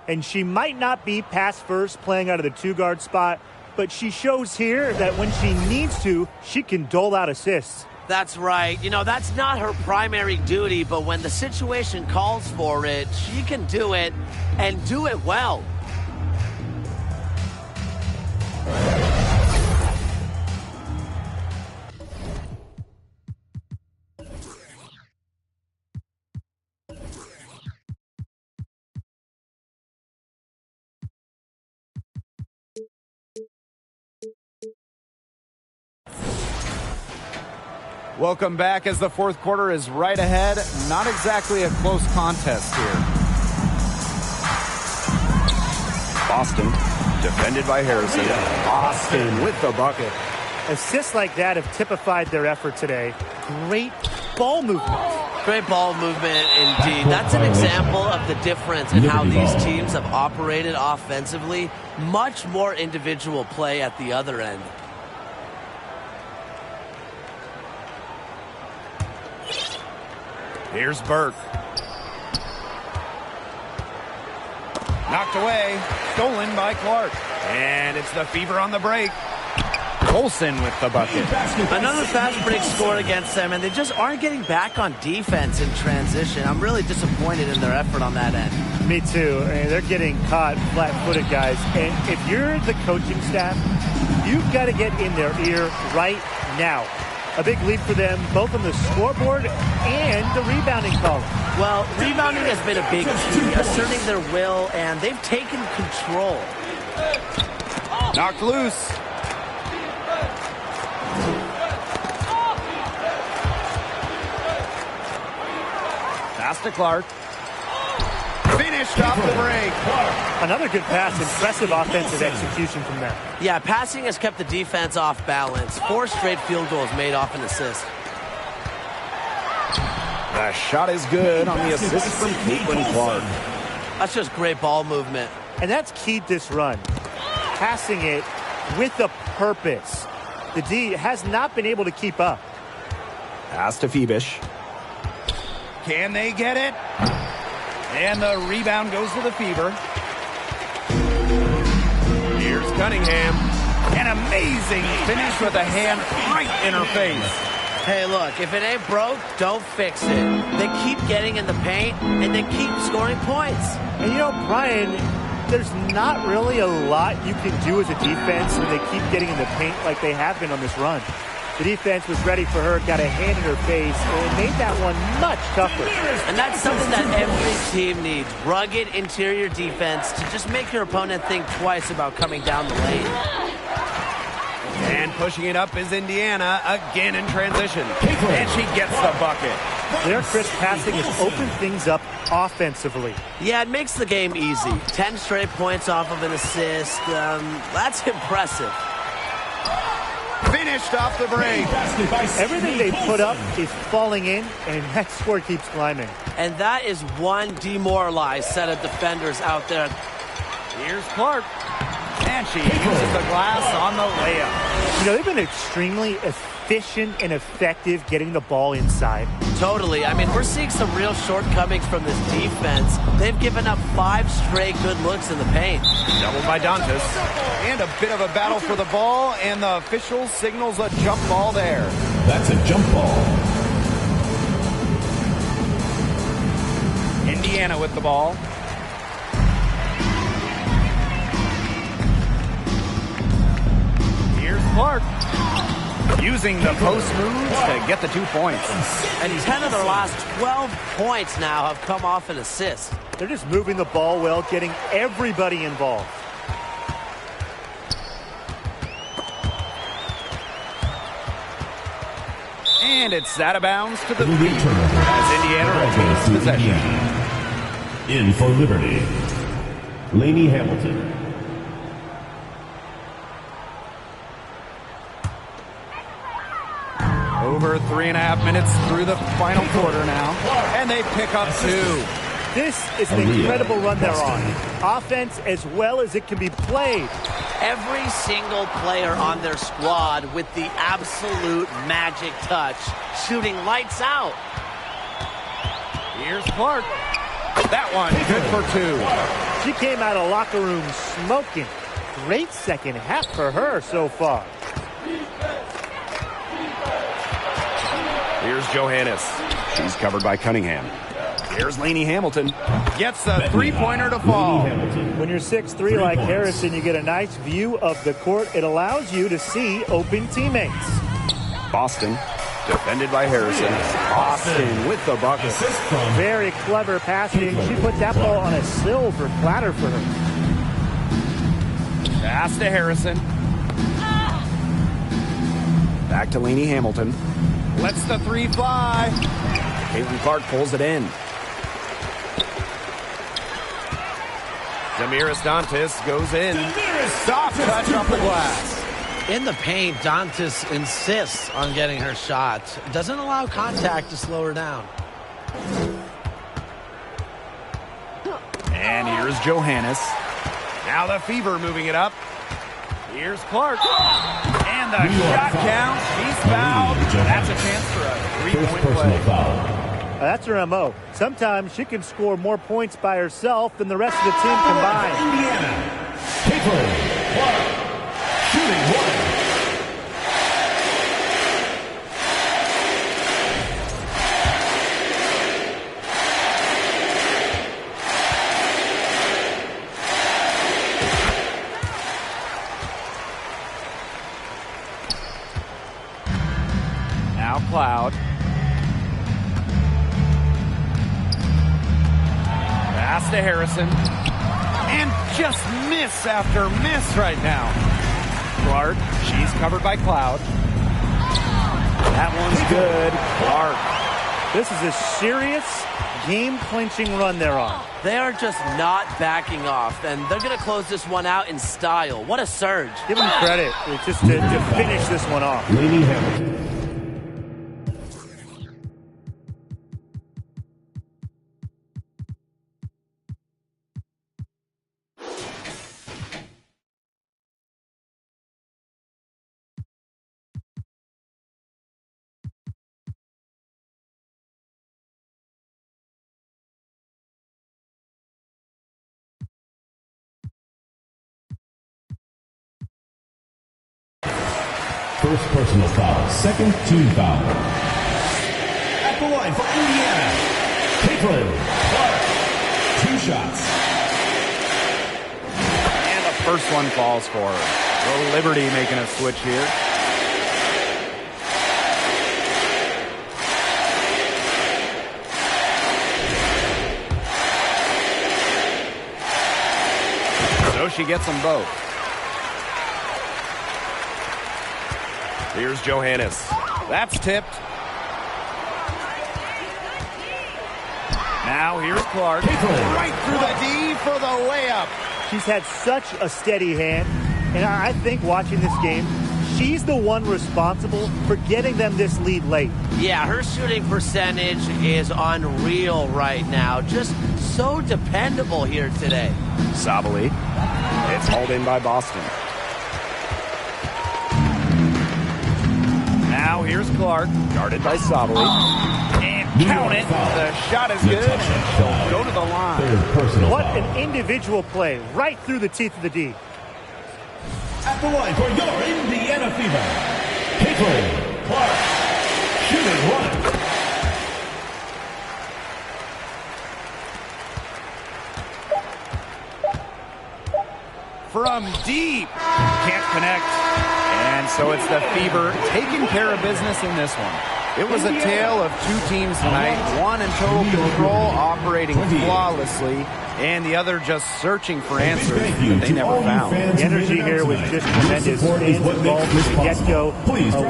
And she might not be pass first playing out of the two-guard spot, but she shows here that when she needs to, she can dole out assists. That's right. You know, that's not her primary duty, but when the situation calls for it, she can do it and do it well. Welcome back as the fourth quarter is right ahead. Not exactly a close contest here. Boston, defended by Harrison. Boston with the bucket. Assists like that have typified their effort today. Great ball movement. Great ball movement indeed. That's an example of the difference in how these teams have operated offensively. Much more individual play at the other end. Here's Burke. Knocked away. Stolen by Clark. And it's the Fever on the break. Olsen with the bucket. Another fast break score against them, and they just aren't getting back on defense in transition. I'm really disappointed in their effort on that end. Me too. I mean, they're getting caught flat-footed, guys. And if you're the coaching staff, you've got to get in their ear right now. A big lead for them, both on the scoreboard and the rebounding column. Well, rebounding has been a big key, asserting their will, and they've taken control. Knocked loose. Pass to Clark. Finished off the break. Another good pass. Impressive offensive execution from them. Yeah, passing has kept the defense off balance. 4 straight field goals made off an assist. The shot is good on the assist from Caitlin Clark. That's just great ball movement. And that's keyed this run. Passing it with a purpose. The D has not been able to keep up. Pass to Phoebish. Can they get it? And the rebound goes to the Fever. Here's Cunningham. An amazing finish with a hand right in her face. Hey, look, if it ain't broke, don't fix it. They keep getting in the paint, and they keep scoring points. And you know, Brian, there's not really a lot you can do as a defense when they keep getting in the paint like they have been on this run. The defense was ready for her, got a hand in her face, and made that one much tougher. And that's something that every team needs. Rugged interior defense to just make your opponent think twice about coming down the lane. And pushing it up is Indiana, again in transition. And she gets the bucket. Their crisp passing has opened things up offensively. Yeah, it makes the game easy. 10 straight points off of an assist. That's impressive. Finished off the break. Everything they put up is falling in, and that score keeps climbing. And that is one demoralized set of defenders out there. Here's Clark. And she uses the glass on the layup. You know, they've been extremely efficient and effective getting the ball inside. Totally. I mean, we're seeing some real shortcomings from this defense. They've given up 5 straight good looks in the paint. Doubled by Dantas. And a bit of a battle for the ball, and the official signals a jump ball there. That's a jump ball. Indiana with the ball. Here's Clark. Using the post moves to get the 2 points. And 10 of their last 12 points now have come off an assist. They're just moving the ball well, getting everybody involved. And it's out of bounds to the feet as Indiana retains possession. In for Liberty, Laney Hamilton. Over 3.5 minutes through the final quarter now. And they pick up 2. This is an incredible run they're on. Offense as well as it can be played. Every single player on their squad with the absolute magic touch, shooting lights out. Here's Clark. That one, good for 2. She came out of locker room smoking. Great second half for her so far. Here's Johannes. She's covered by Cunningham. Here's Laney Hamilton. Gets the three-pointer to fall. When you're 6'3" like Harrison, you get a nice view of the court. It allows you to see open teammates. Boston, defended by Harrison. Boston with the bucket. Very clever passing. She put that ball on a silver platter for her. Pass to Harrison. Back to Laney Hamilton. Lets the 3 fly. Caitlin Clark pulls it in. Damiris Dantas goes in. Soft touch off the glass. In the paint, Dantas insists on getting her shot. Doesn't allow contact to slow her down. And here's Johannes. Now the Fever moving it up. Here's Clark. And the shot count. She's fouled. That's a chance for a 3-point play. That's her MO. Sometimes she can score more points by herself than the rest of the team combined. Indiana, Caitlin Clark, shooting 1. Now Cloud. Pass to Harrison. And just miss after miss right now. Clark, she's covered by Cloud. That one's good. Clark. This is a serious game-clinching run they're on. They are just not backing off, and they're going to close this one out in style. What a surge. Give them credit. It's just to finish this one off. Laney Hamilton. First personal foul, second team foul. At the line for Indiana, Caitlin Clark. 2 shots. And the first one falls for her. The Liberty making a switch here. So she gets them both. Here's Johannes. That's tipped. Now here's Clark. Right through the D for the layup. She's had such a steady hand, and I think watching this game, she's the one responsible for getting them this lead late. Yeah, her shooting percentage is unreal right now. Just so dependable here today. Sabali. It's hauled in by Boston. Now here's Clark. Guarded by Sabali. And Count it. The shot is good. And she'll go to the line. What an individual play right through the teeth of the D. At the line for your Indiana Fever, Caitlin Clark, shooting one. From deep. Can't connect. And so it's the Fever taking care of business in this one. It was a tale of two teams tonight, one in total control, operating flawlessly, and the other just searching for answers that they never found. The energy here was just tremendous. Fans involved from the get-go.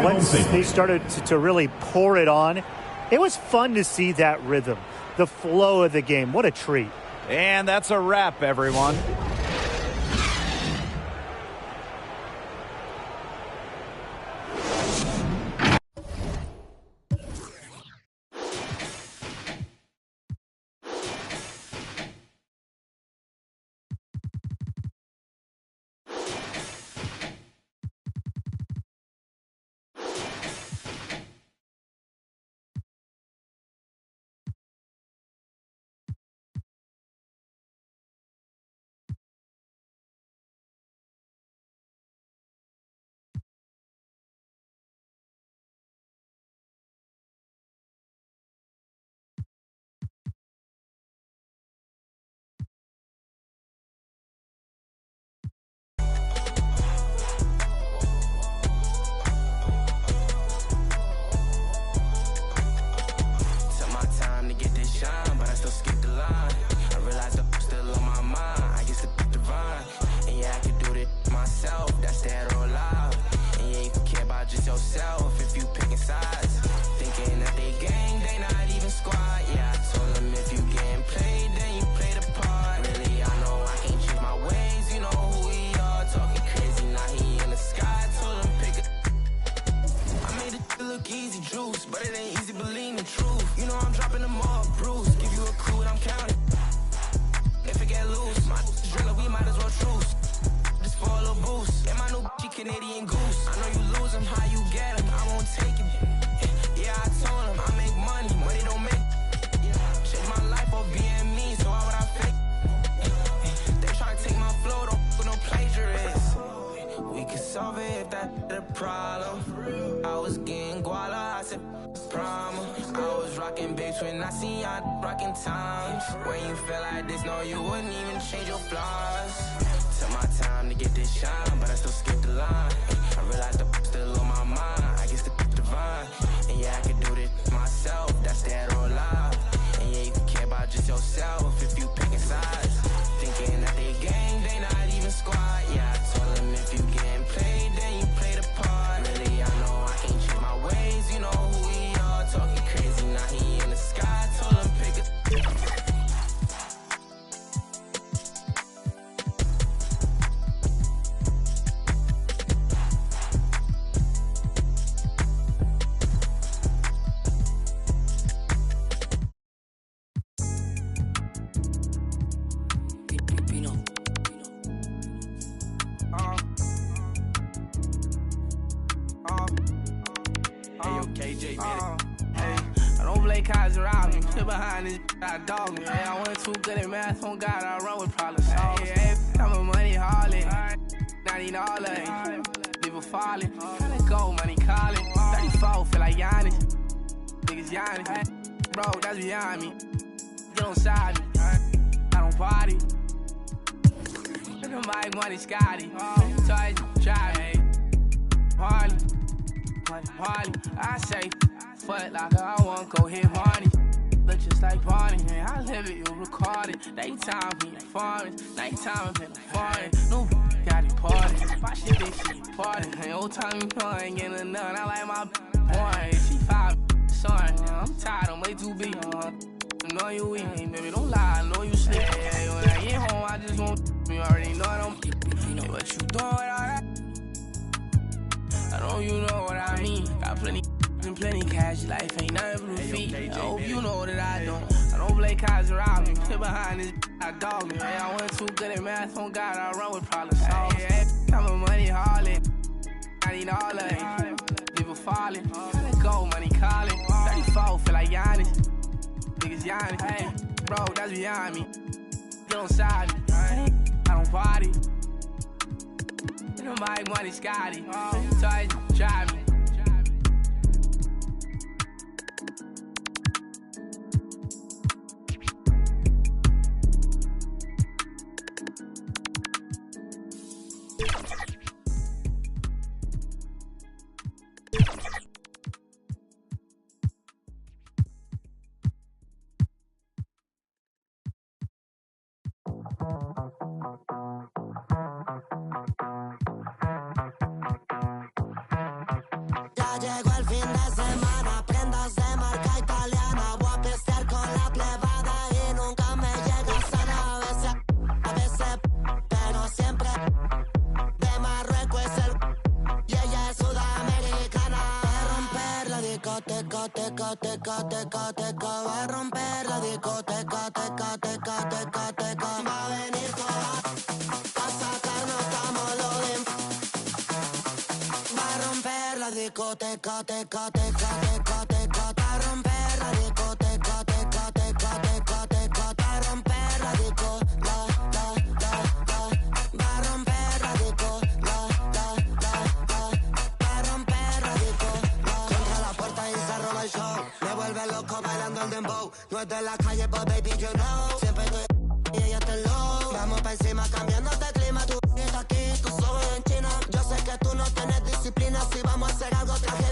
Once they started to really pour it on, it was fun to see that rhythm, the flow of the game. What a treat. And that's a wrap, everyone. Dog me. Hey, I wasn't too good at math. On God, I run with problem solvers. Hey, I'm a money harlot. Not even all of it. People falling. Tryna go, money calling. 34, feel like Giannis. Niggas Giannis. Bro, that's beyond me. Get on side me. I don't party. Look at my money, Scotty. Toys, drive me. Party. Party. I say, fuck like I want go hit money. Look just like Barney, man. I live it, you record it. Daytime, be like foreign. Nighttime, be like foreign. No, got it party. My shit, they shit party. And old time, you know, I ain't getting enough. I like my boy. She 5, son. I'm tired, I'm way too big. I know you weak, baby. Don't lie, I know you sleep. Hey, when I get home, I just want you already know I don't. Hey, what you doing with all that? I know you know what I mean. Got plenty cash, life ain't nothing but a feet. I hope you know that I don't play cards around me. Sit behind this, I dog me. Hey, I wasn't too good at math. On God, I run with problem solvers. Hey, I'm a money harlot. I need all of it. People falling. Tryna go, money calling. 34, feel like Giannis. behind it. Hey, bro, that's behind me. Get on side me. I don't party. You know my money, Scotty. Try to try me. Ya llegó el fin de semana, prendas de marca italiana. Voy a pistear con la plebada y nunca me llega sana. A veces, pero siempre. De Marruecos es el y ella es sudamericana. Va a romper la discoteca, teca, teca, teca, teca. Va a romper la discoteca, teca, teca, teca, teca. Va a venir toda a sacarnos tamolodín. Va a romper la discoteca, teca, teca, teca, teca. Va a romper la discoteca, teca, teca, teca, teca. Va a romper la disco, la. Va a romper la disco, la. Va a romper la disco, la. Contra la puerta y se roba el show. Me vuelve loco bailando el dembow. No es de la calle, but baby, you know. Siempre estoy y ella está low. Vamos pa' encima cambiándote el clima. Tú estás aquí, tú solo en China. Yo sé que tú no tienes disciplina. Si vamos a hacer algo, traje